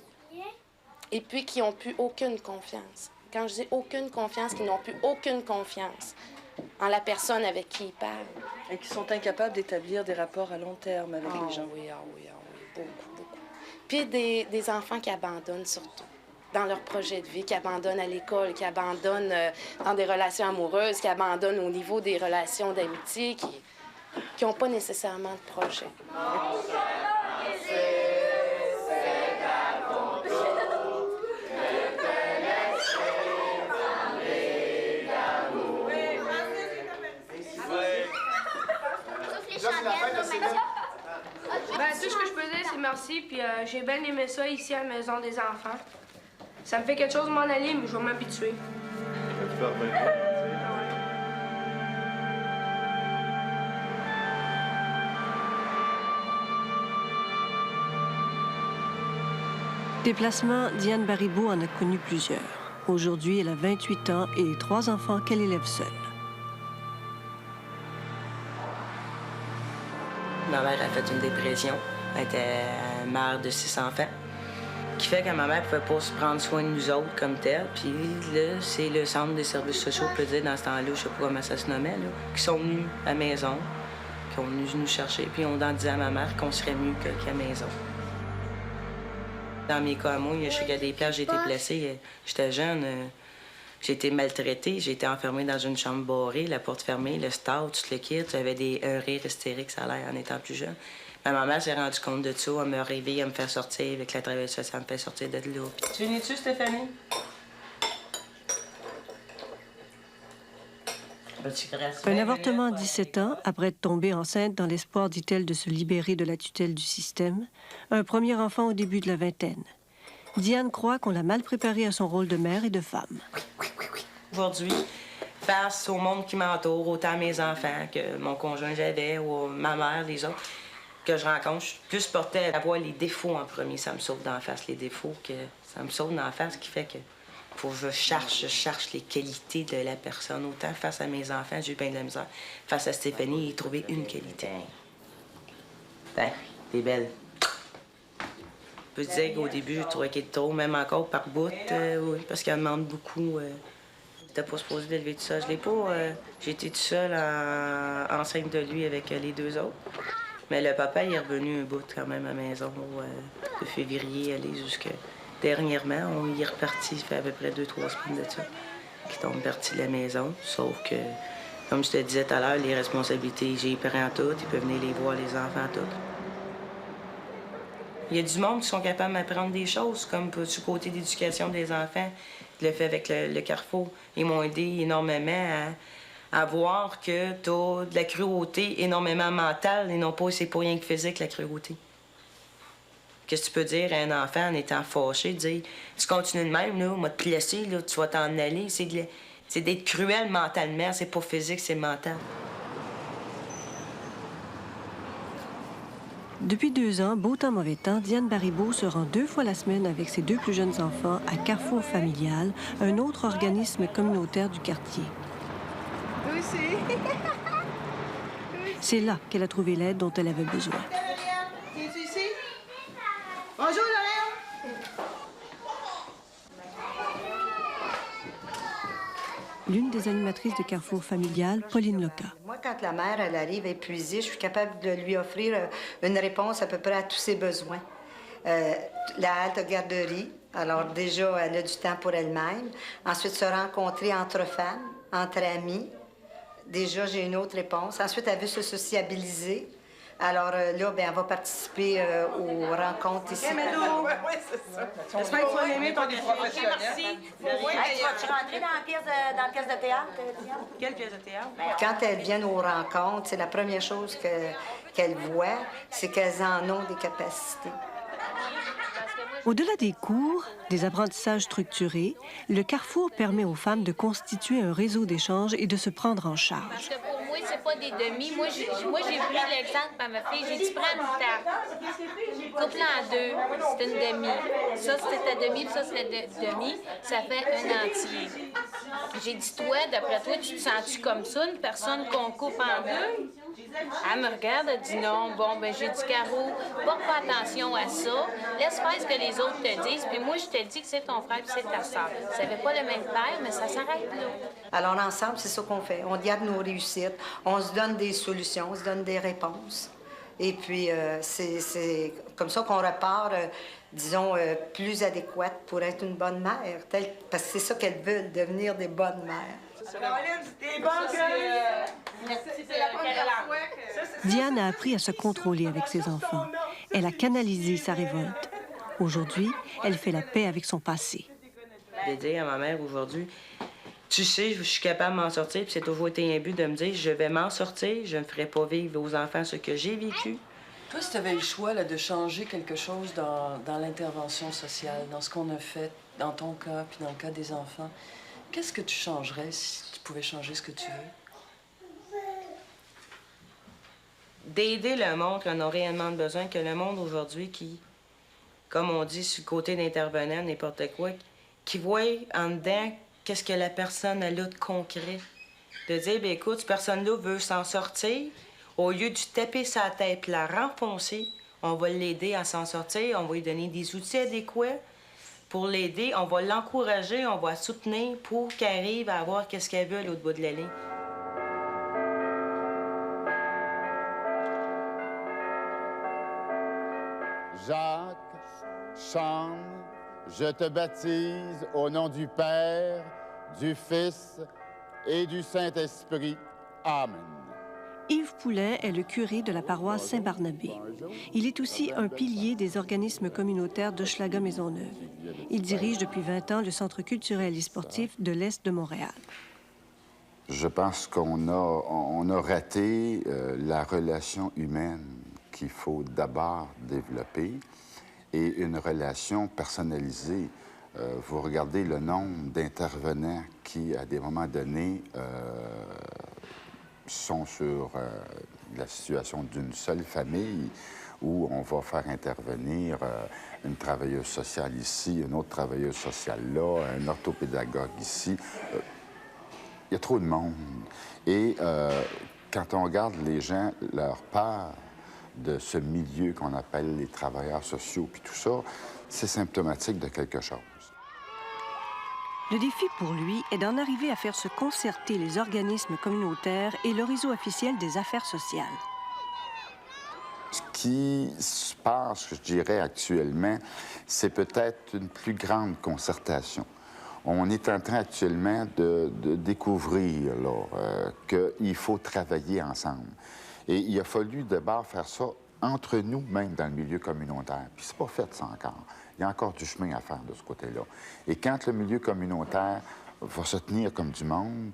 et puis qui n'ont plus aucune confiance. Quand je dis aucune confiance, qu'ils n'ont plus aucune confiance en la personne avec qui ils parlent.
Et qui sont incapables d'établir des rapports à long terme avec les gens.
Oui, beaucoup. Puis des enfants qui abandonnent surtout dans leur projet de vie, qui abandonnent à l'école, qui abandonnent dans des relations amoureuses, qui abandonnent au niveau des relations d'amitié, qui n'ont pas nécessairement de projet.
Ben, tout ce que je peux dire, c'est merci, puis j'ai bien aimé ça ici à la Maison des enfants. Ça me fait quelque chose de m'en aller, mais je vais m'habituer.
Déplacement, Diane Baribeau en a connu plusieurs. Aujourd'hui, elle a 28 ans et 3 enfants qu'elle élève seule.
Ma mère a fait une dépression. Elle était mère de 6 enfants. Qui fait que ma mère pouvait pas se prendre soin de nous autres comme tel. Puis là, c'est le centre des services sociaux, on peut dire, dans ce temps-là, je sais pas comment ça se nommait, là, qui sont venus à la maison, qui ont venu nous chercher, puis on en disait à ma mère qu'on serait mieux qu'à la maison. Dans mes cas, moi, je sais qu'à des places, j'ai été blessée. J'étais jeune, j'ai été maltraitée, j'ai été enfermée dans une chambre barrée, la porte fermée, le stade, tout le kit. J'avais un rire hystérique, ça a l'air, en étant plus jeune. Mais ma mère s'est rendue compte de ça, elle me réveille, elle me fait sortir avec la travailleuse sociale, elle me fait sortir de là. Tu venais-tu, Stéphanie?
Un avortement à 17 ans, après être tombée enceinte dans l'espoir, dit-elle, de se libérer de la tutelle du système. Un premier enfant au début de la vingtaine. Diane croit qu'on l'a mal préparée à son rôle de mère et de femme.
Aujourd'hui, face au monde qui m'entoure, autant mes enfants que mon conjoint j'avais, ou ma mère, les autres, que je rencontre, je suis plus portée à voir les défauts en premier. Ça me saute d'en face, les défauts, que ça me saute d'en face, ce qui fait que faut que je cherche les qualités de la personne. Autant face à mes enfants, j'ai eu bien de la misère. Face à Stéphanie, j'ai trouvé une qualité. Ben, t'es belle. Je peux te dire qu'au début, je trouvais qu'elle était trop, même encore par bout, oui, parce qu'elle demande beaucoup. J'étais pas supposée l'élever tout seul. Je l'ai pas. J'ai été tout seul enceinte de lui avec les deux autres. Mais le papa, il est revenu un bout quand même à la maison, de février, aller jusque dernièrement. On y est reparti, ça fait à peu près 2-3 semaines de ça, qu'ils sont partis de la maison. Sauf que, comme je te disais tout à l'heure, les responsabilités, j'ai les parents toutes, ils peuvent venir les voir, les enfants toutes. Il y a du monde qui sont capables d'apprendre des choses, comme du côté d'éducation des enfants. Je l'ai fait avec le Carrefour. Ils m'ont aidé énormément à voir que tu as de la cruauté énormément mentale et non pas c'est pour rien que physique, la cruauté. Qu'est-ce que tu peux dire à un enfant en étant fâché, dire « Tu continues de même, là, on va te laisser, là, tu vas t'en aller. » C'est d'être cruel mentalement, c'est pas physique, c'est mental.
Depuis 2 ans, beau temps, mauvais temps, Diane Baribeau se rend 2 fois la semaine avec ses 2 plus jeunes enfants à Carrefour Familial, un autre organisme communautaire du quartier. C'est là qu'elle a trouvé l'aide dont elle avait besoin.
Es-tu ici? Bonjour, Lorraine!
L'une des animatrices de Carrefour Familial, Pauline Loca.
Moi, quand la mère elle arrive épuisée, je suis capable de lui offrir une réponse à peu près à tous ses besoins. La halte garderie, alors déjà, elle a du temps pour elle-même. Ensuite, se rencontrer entre femmes, entre amis. Déjà, j'ai une autre réponse. Ensuite, elle veut se sociabiliser. Alors là, bien, elle va participer aux rencontres ici.
Oui, c'est ça. J'espère que tu vas aimer ton professionnel.
Merci. Tu vas-tu rentrer dans la pièce de théâtre?
Quelle pièce de théâtre?
Quand elles viennent aux rencontres, c'est la première chose qu'elles voient, c'est qu'elles en ont des capacités.
Au-delà des cours, des apprentissages structurés, le Carrefour permet aux femmes de constituer un réseau d'échanges et de se prendre en charge.
Parce que pour moi, c'est pas des demi. Moi, j'ai pris l'exemple à ma fille. J'ai dit, prends une tarte. Coupe-la en 2, c'est une demi. Ça, c'était demi, puis ça, c'était demi. Ça fait un entier. J'ai dit, toi, d'après toi, tu te sens-tu comme ça, une personne qu'on coupe en 2? Elle me regarde, elle dit non. Bon, ben j'ai dit, Caro, porte pas attention à ça. Laisse faire ce que les autres te disent. Puis moi, je te dis que c'est ton frère puis c'est ta soeur. Ça n'avait pas le même père, mais ça s'arrête là.
Alors, ensemble, c'est ça qu'on fait. On regarde nos réussites, on se donne des solutions, on se donne des réponses. Et puis, c'est comme ça qu'on repart, disons, plus adéquate pour être une bonne mère. Parce que c'est ça qu'elles veulent, devenir des bonnes mères.
Diane a appris à se contrôler avec ses enfants. Elle a canalisé sa révolte. Aujourd'hui, elle fait la paix avec son passé.
De dire à ma mère aujourd'hui, tu sais, je suis capable de m'en sortir, puis c'est toujours été un but de me dire, je vais m'en sortir, je ne ferai pas vivre aux enfants ce que j'ai vécu.
Toi, si tu avais le choix là, de changer quelque chose dans l'intervention sociale, dans ce qu'on a fait, dans ton cas, puis dans le cas des enfants, qu'est-ce que tu changerais si tu pouvais changer ce que tu veux?
D'aider le monde qu'on a réellement besoin, que le monde aujourd'hui qui, comme on dit, sur le côté d'intervenant, n'importe quoi, qui voit en dedans qu'est-ce que la personne a là de concret. De dire, bien écoute, cette personne-là veut s'en sortir, au lieu de taper sa tête et la renfoncer, on va l'aider à s'en sortir, on va lui donner des outils adéquats pour l'aider, on va l'encourager, on va la soutenir pour qu'elle arrive à avoir qu'est-ce qu'elle veut à l'autre bout de la ligne.
Jacques, chante, je te baptise au nom du Père, du Fils et du Saint-Esprit. Amen.
Yves Poulain est le curé de la paroisse Saint-Barnabé. Il est aussi un pilier des organismes communautaires d'Hochelaga-Maisonneuve. Il dirige depuis 20 ans le Centre culturel et sportif de l'Est de Montréal.
Je pense qu'on a raté la relation humaine qu'il faut d'abord développer et une relation personnalisée. Vous regardez le nombre d'intervenants qui, à des moments donnés, sont sur la situation d'une seule famille où on va faire intervenir une travailleuse sociale ici, une autre travailleuse sociale là, un orthopédagogue ici. Il y a trop de monde. Et quand on regarde les gens, leur peur de ce milieu qu'on appelle les travailleurs sociaux, puis tout ça, c'est symptomatique de quelque chose.
Le défi pour lui est d'en arriver à faire se concerter les organismes communautaires et le réseau officiel des affaires sociales.
Ce qui se passe, je dirais, actuellement, c'est peut-être une plus grande concertation. On est en train actuellement de découvrir qu'il faut travailler ensemble. Et il a fallu d'abord faire ça entre nous, même dans le milieu communautaire. Puis c'est pas fait, ça, encore. Il y a encore du chemin à faire de ce côté-là. Et quand le milieu communautaire va se tenir comme du monde,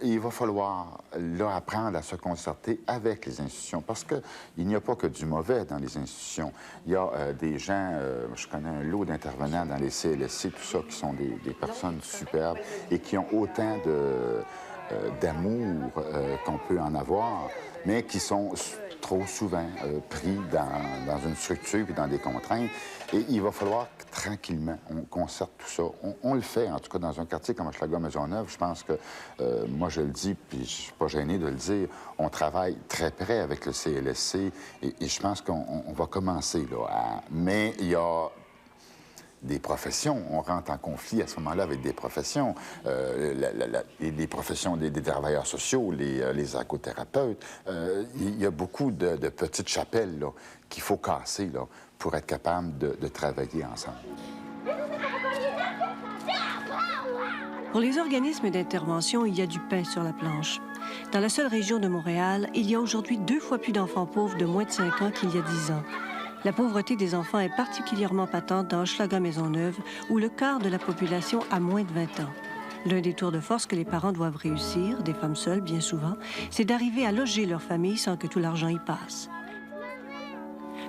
il va falloir, là, apprendre à se concerter avec les institutions, parce qu'il n'y a pas que du mauvais dans les institutions. Il y a des gens, je connais un lot d'intervenants dans les CLSC, tout ça, qui sont des personnes superbes et qui ont autant d'amour qu'on peut en avoir, mais qui sont trop souvent pris dans une structure et dans des contraintes. Et il va falloir que, tranquillement, on concerte tout ça. On le fait, en tout cas, dans un quartier comme Hochelaga-Maisonneuve. Je pense que, moi, je le dis, puis je suis pas gêné de le dire, on travaille très près avec le CLSC et je pense qu'on va commencer, là. Mais il y a des professions. On rentre en conflit à ce moment-là avec des professions. Les professions des travailleurs sociaux, les ergothérapeutes. Il y a beaucoup de petites chapelles là, qu'il faut casser là, pour être capable de travailler ensemble.
Pour les organismes d'intervention, il y a du pain sur la planche. Dans la seule région de Montréal, il y a aujourd'hui 2 fois plus d'enfants pauvres de moins de 5 ans qu'il y a 10 ans. La pauvreté des enfants est particulièrement patente dans Hochelaga-Maisonneuve, où le quart de la population a moins de 20 ans. L'un des tours de force que les parents doivent réussir, des femmes seules bien souvent, c'est d'arriver à loger leur famille sans que tout l'argent y passe.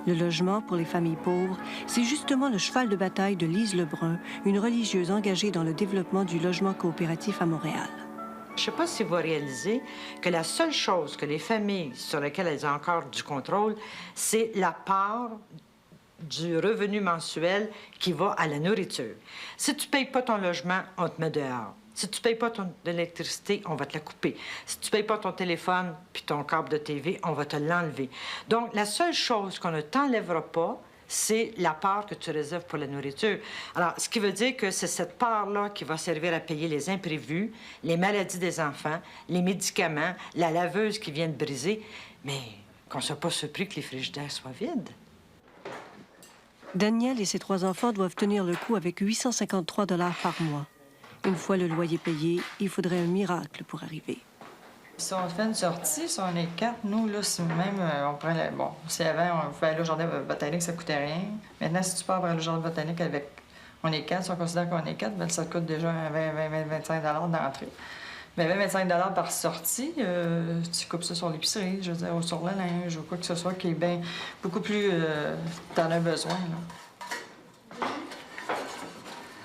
Le logement pour les familles pauvres, c'est justement le cheval de bataille de Lise Lebrun, une religieuse engagée dans le développement du logement coopératif à Montréal.
Je ne sais pas si vous réalisez que la seule chose que les familles sur lesquelles elles ont encore du contrôle, c'est la part du revenu mensuel qui va à la nourriture. Si tu ne payes pas ton logement, on te met dehors. Si tu ne payes pas ton électricité, on va te la couper. Si tu ne payes pas ton téléphone puis ton câble de TV, on va te l'enlever. Donc, la seule chose qu'on ne t'enlèvera pas, c'est la part que tu réserves pour la nourriture. Alors, ce qui veut dire que c'est cette part-là qui va servir à payer les imprévus, les maladies des enfants, les médicaments, la laveuse qui vient de briser, mais qu'on ne soit pas surpris que les frigidaires soient vides.
Daniel et ses 3 enfants doivent tenir le coup avec 853 $ par mois. Une fois le loyer payé, il faudrait un miracle pour arriver.
Si on fait une sortie, si on est 4, nous, là, si même on prend le... Bon, si avant, on pouvait aller au jardin botanique, ça coûtait rien. Maintenant, si tu pars vers le jardin botanique avec... On est 4, si on considère qu'on est 4, bien, ça coûte déjà 20-25 $ d'entrée. Mais 20-25 $ par sortie, tu coupes ça sur l'épicerie, je veux dire, ou sur le linge, ou quoi que ce soit, qui est bien beaucoup plus... t'en as besoin, là.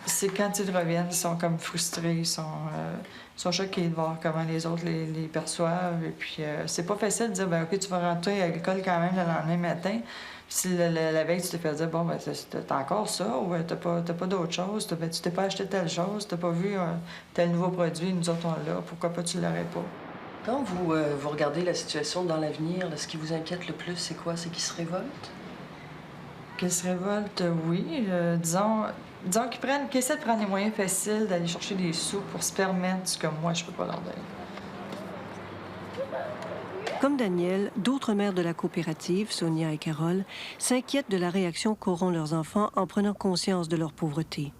C'est quand ils reviennent, ils sont comme frustrés, ils sont choqués de voir comment les autres les perçoivent. Et puis, c'est pas facile de dire, ben OK, tu vas rentrer à l'école quand même le lendemain matin. Puis si la veille, tu t'es fait dire, bon, ben t'as encore ça, ou t'as pas d'autre chose, ben, tu t'es pas acheté telle chose, t'as pas vu tel nouveau produit, nous autres, on l'a, pourquoi pas tu l'aurais pas?
Quand vous regardez la situation dans l'avenir, ce qui vous inquiète le plus, c'est quoi? C'est qu'ils se révoltent?
Qu'ils se révoltent, oui. Disons qu'ils essaient de prendre les moyens faciles d'aller chercher des sous pour se permettre ce que moi, je peux pas leur donner.
Comme Daniel, d'autres mères de la coopérative, Sonia et Carole, s'inquiètent de la réaction qu'auront leurs enfants en prenant conscience de leur pauvreté.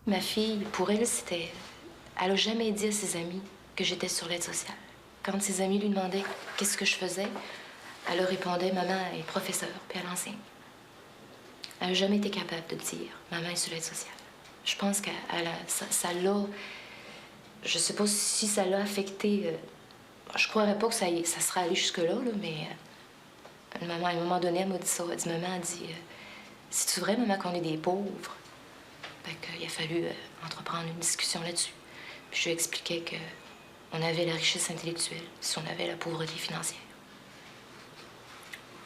Ma fille, pour elle, c'était... Elle n'a jamais dit à ses amis que j'étais sur l'aide sociale. Quand ses amis lui demandaient qu'est-ce que je faisais, elle leur répondait « Maman est professeure, puis elle enseigne ». Elle n'a jamais été capable de dire « Maman est sur l'aide sociale ». Je pense que ça l'a je sais pas si ça l'a affecté. Je croirais pas que ça serait allé jusque-là, là, mais maman, à un moment donné, elle m'a dit ça. Maman a dit, c'est-tu vrai, maman, qu'on est des pauvres? Fait qu'il a fallu entreprendre une discussion là-dessus. Puis je lui expliquais qu'on avait la richesse intellectuelle si on avait la pauvreté financière.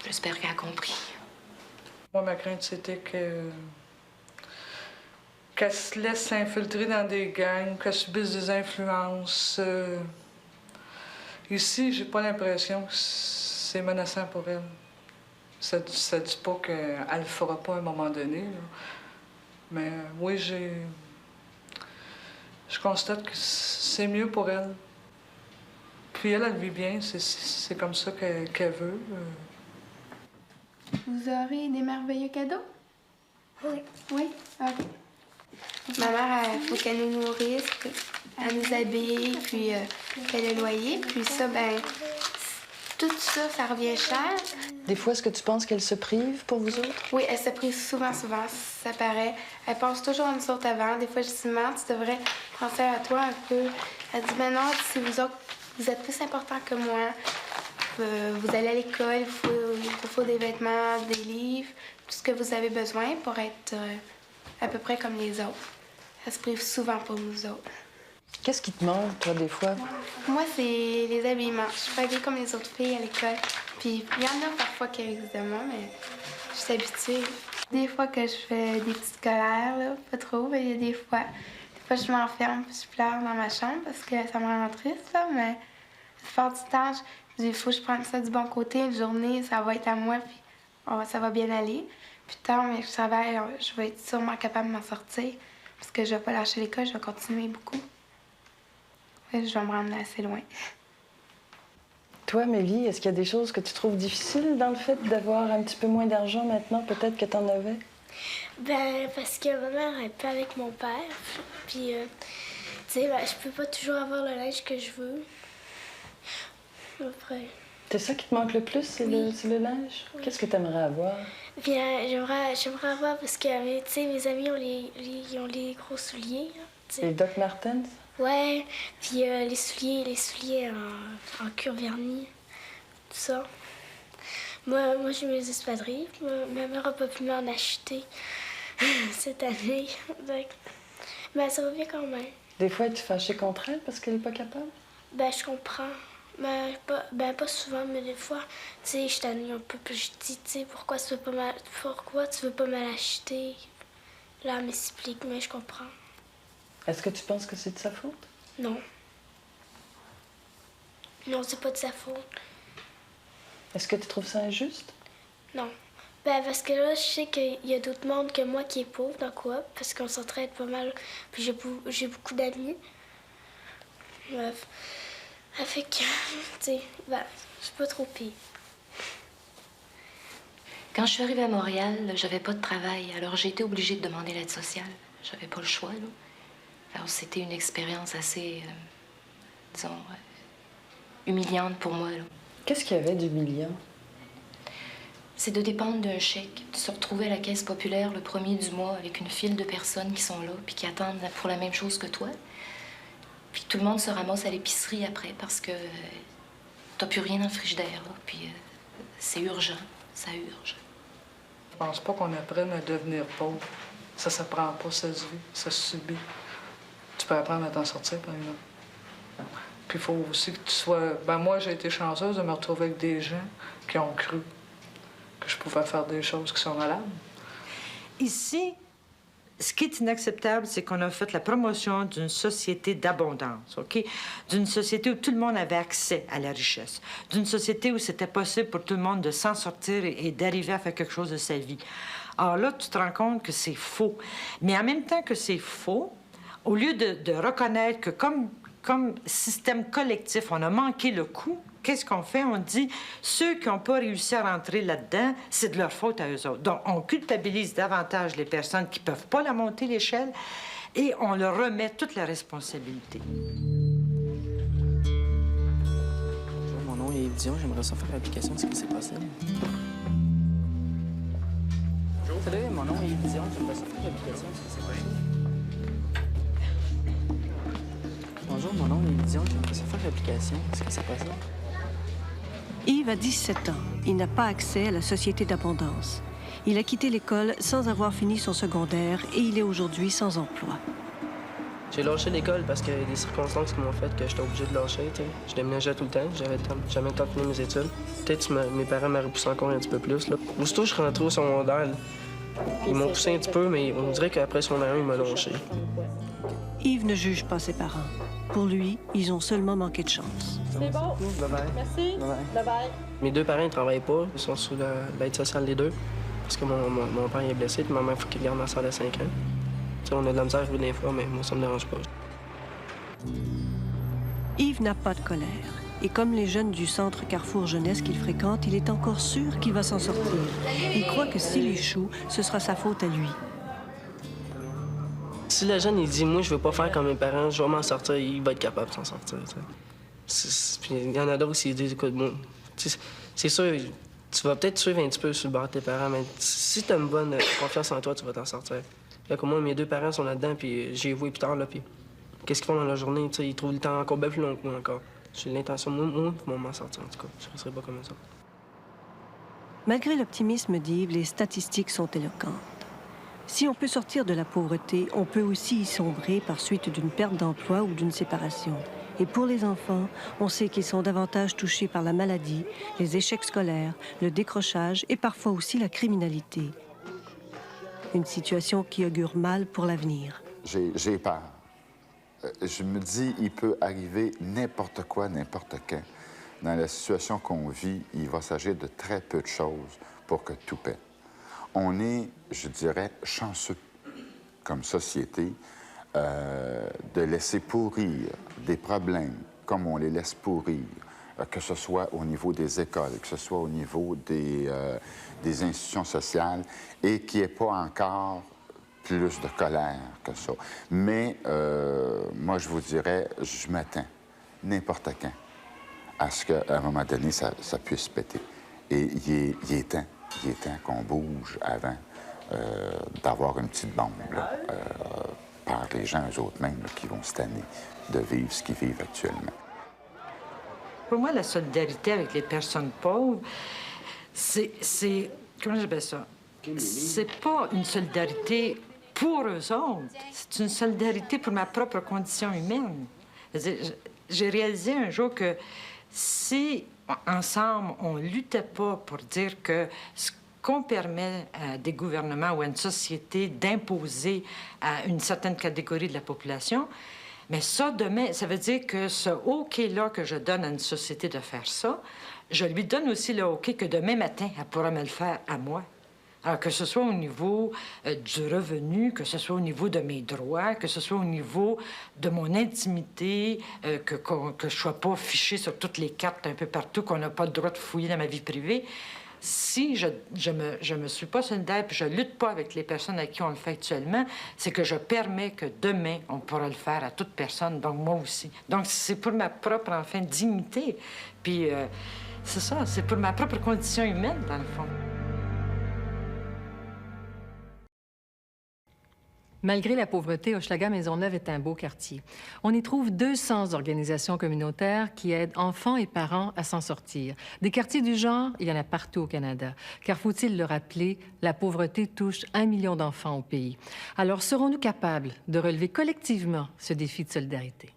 J'espère qu'elle a compris.
Moi, ma crainte, c'était qu'elle se laisse s'infiltrer dans des gangs, qu'elle subisse des influences. Ici, j'ai pas l'impression que c'est menaçant pour elle. Ça dit pas qu'elle le fera pas à un moment donné, là. Mais oui, je constate que c'est mieux pour elle. Puis elle vit bien, c'est comme ça qu'elle veut.
Vous aurez des merveilleux cadeaux? Oui. Oui? OK. Ma mère, il faut qu'elle nous nourrisse, qu'elle nous habille, puis qu'elle ait le loyer. Puis ça, ben tout ça, ça revient cher.
Des fois, est-ce que tu penses qu'elle se prive pour vous autres?
Oui, elle se prive souvent, ça paraît. Elle pense toujours à nous autres avant. Des fois, je dis, maman, tu devrais penser à toi un peu. Elle dit, ben non, si vous autres, vous êtes plus importants que moi. Vous allez à l'école, il vous faut des vêtements, des livres, tout ce que vous avez besoin pour être à peu près comme les autres. Elle se prive souvent pour nous autres.
Qu'est-ce qui te manque, toi, des fois?
Moi, c'est les habillements. Je suis pas habillée comme les autres filles à l'école. Puis il y en a parfois qui abusent de moi, mais je suis habituée. Des fois que je fais des petites colères, là, pas trop, mais il y a des fois je m'enferme puis je pleure dans ma chambre parce que ça me rend triste, là, mais la plupart du temps, je dis, il faut que je prenne ça du bon côté. Une journée, ça va être à moi, puis ça va bien aller. Puis tant mais je travaille, je vais être sûrement capable de m'en sortir parce que je vais pas lâcher l'école, je vais continuer beaucoup. Ouais, je vais me rendre assez loin.
Toi, Mélie, est-ce qu'il y a des choses que tu trouves difficiles dans le fait d'avoir un petit peu moins d'argent maintenant, peut-être que tu en avais?
Ben, parce que ma mère est pas avec mon père. Puis, tu sais, ben, je peux pas toujours avoir le linge que je veux. Après.
C'est ça qui te manque le plus, c'est le linge? Oui. Qu'est-ce que tu aimerais avoir?
Bien, j'aimerais avoir parce que, tu sais, mes amis ont les gros souliers. Là,
les Doc Martens?
Ouais, puis les souliers en cuir verni, tout ça. Moi j'ai mes espadrilles. Ma mère n'a pas pu m'en acheter cette année. Donc, ben, ça va bien quand même.
Des fois, es-tu fâchée contre elle parce qu'elle n'est pas capable?
Ben, je comprends. Pas souvent, mais des fois, tu sais, je t'ennuie un peu. Puis je dis, tu sais, pourquoi tu veux pas me l'acheter? Là, elle m'explique, mais je comprends.
Est-ce que tu penses que c'est de sa faute?
Non. Non, c'est pas de sa faute.
Est-ce que tu trouves ça injuste?
Non. Ben, parce que là, je sais qu'il y a d'autres mondes que moi qui est pauvre dans Coop, parce qu'on s'entraide pas mal. Puis j'ai beaucoup d'amis. Bref. Ça fait que, tu sais, ben, c'est pas trop pire.
Quand je suis arrivée à Montréal, j'avais pas de travail, alors j'ai été obligée de demander l'aide sociale. J'avais pas le choix, là. Alors, c'était une expérience assez, disons, humiliante pour moi, là.
Qu'est-ce qu'il y avait d'humiliant?
C'est de dépendre d'un chèque, de se retrouver à la caisse populaire le 1er du mois avec une file de personnes qui sont là puis qui attendent pour la même chose que toi. Puis tout le monde se ramasse à l'épicerie après parce que t'as plus rien dans le frigidaire, là. Puis c'est urgent, ça urge.
Je pense pas qu'on apprenne à devenir pauvre. Ça s'apprend pas, ça se vit, ça se subit. Tu peux apprendre à t'en sortir, par exemple. Puis il faut aussi que tu sois... Ben moi, j'ai été chanceuse de me retrouver avec des gens qui ont cru que je pouvais faire des choses qui sont valables.
Ici, ce qui est inacceptable, c'est qu'on a fait la promotion d'une société d'abondance, OK? D'une société où tout le monde avait accès à la richesse. D'une société où c'était possible pour tout le monde de s'en sortir et d'arriver à faire quelque chose de sa vie. Alors là, tu te rends compte que c'est faux. Mais en même temps que c'est faux, au lieu de reconnaître que comme système collectif, on a manqué le coup, qu'est-ce qu'on fait? On dit, ceux qui n'ont pas réussi à rentrer là-dedans, c'est de leur faute à eux autres. Donc, on culpabilise davantage les personnes qui ne peuvent pas la monter, l'échelle, et on leur remet toute la responsabilité.
Mon nom est Yves Dion, j'aimerais ça faire l'application, est-ce que c'est possible? Bonjour. Salut, mon nom est Yves Dion, j'aimerais ça faire l'application, est-ce que c'est possible? Bonjour. Bonjour, mon nom est Dion. J'aimerais ça faire l'application. Est-ce que c'est possible?
Yves a 17 ans. Il n'a pas accès à la société d'abondance. Il a quitté l'école sans avoir fini son secondaire et il est aujourd'hui sans emploi.
J'ai lâché l'école parce qu'il y a des circonstances qui m'ont fait que j'étais obligé de lâcher. T'sais. Je déménageais tout le temps. J'avais jamais le temps de finir mes études. Peut-être que mes parents m'auraient poussé encore un petit peu plus. Là. Aussitôt que je suis rentré au secondaire, ils m'ont poussé un petit peu, mais on dirait qu'après secondaire 1, ils m'ont lâché.
Yves ne juge pas ses parents. Pour lui, ils ont seulement manqué de chance.
C'est bon. Bye-bye.
Merci. Bye-bye.
Mes deux parents ne travaillent pas. Ils sont sous l'aide sociale les deux. Parce que mon père est blessé, puis ma mère, il faut qu'il garde ma soeur de 5 ans. T'sais, on a de la misère des fois, mais moi, ça me dérange pas.
Yves n'a pas de colère. Et comme les jeunes du centre Carrefour Jeunesse qu'il fréquente, il est encore sûr qu'il va s'en sortir. Il croit que s'il échoue, ce sera sa faute à lui.
Si le jeune, il dit « Moi, je veux pas faire comme mes parents, je vais m'en sortir », il va être capable de s'en sortir. Puis il y en a d'autres qui disent « Écoute, moi, c'est sûr, tu vas peut-être suivre un petit peu sur le bord de tes parents, mais si tu as une bonne confiance en toi, tu vas t'en sortir. » Fait que moi, mes deux parents sont là-dedans, puis j'ai vu plus tard, là, puis qu'est-ce qu'ils font dans la journée? T'sais, ils trouvent le temps encore bien plus long que moi encore. J'ai l'intention, moi, de m'en sortir, en tout cas. Je ne serai pas comme ça.
Malgré l'optimisme d'Yves, les statistiques sont éloquentes. Si on peut sortir de la pauvreté, on peut aussi y sombrer par suite d'une perte d'emploi ou d'une séparation. Et pour les enfants, on sait qu'ils sont davantage touchés par la maladie, les échecs scolaires, le décrochage et parfois aussi la criminalité. Une situation qui augure mal pour l'avenir.
J'ai peur. Je me dis, il peut arriver n'importe quoi, n'importe quand. Dans la situation qu'on vit, il va s'agir de très peu de choses pour que tout pète. On est, je dirais, chanceux comme société de laisser pourrir des problèmes comme on les laisse pourrir, que ce soit au niveau des écoles, que ce soit au niveau des institutions sociales, et qu'il n'y ait pas encore plus de colère que ça. Mais moi, je vous dirais, je m'attends n'importe quand à ce qu'à un moment donné, ça puisse péter. Et il est temps qu'on bouge avant d'avoir une petite bombe là, par les gens eux-mêmes qui vont se tanner de vivre ce qu'ils vivent actuellement.
Pour moi, la solidarité avec les personnes pauvres, c'est comment j'appelle ça? C'est pas une solidarité pour eux autres. C'est une solidarité pour ma propre condition humaine. J'ai réalisé un jour que si, ensemble, on luttait pas pour dire que ce qu'on permet à des gouvernements ou à une société d'imposer à une certaine catégorie de la population, mais ça, demain, ça veut dire que ce OK-là que je donne à une société de faire ça, je lui donne aussi le OK que demain matin, elle pourra me le faire à moi. Alors, que ce soit au niveau du revenu, que ce soit au niveau de mes droits, que ce soit au niveau de mon intimité, que je ne sois pas fichée sur toutes les cartes un peu partout, qu'on n'a pas le droit de fouiller dans ma vie privée. Si je me suis pas solidaire puis je lutte pas avec les personnes à qui on le fait actuellement, c'est que je permets que demain, on pourra le faire à toute personne, donc moi aussi. Donc, c'est pour ma propre, enfin, dignité. Puis, c'est ça, c'est pour ma propre condition humaine, dans le fond.
Malgré la pauvreté, Hochelaga-Maisonneuve est un beau quartier. On y trouve 200 organisations communautaires qui aident enfants et parents à s'en sortir. Des quartiers du genre, il y en a partout au Canada. Car faut-il le rappeler, la pauvreté touche 1 million d'enfants au pays. Alors, serons-nous capables de relever collectivement ce défi de solidarité?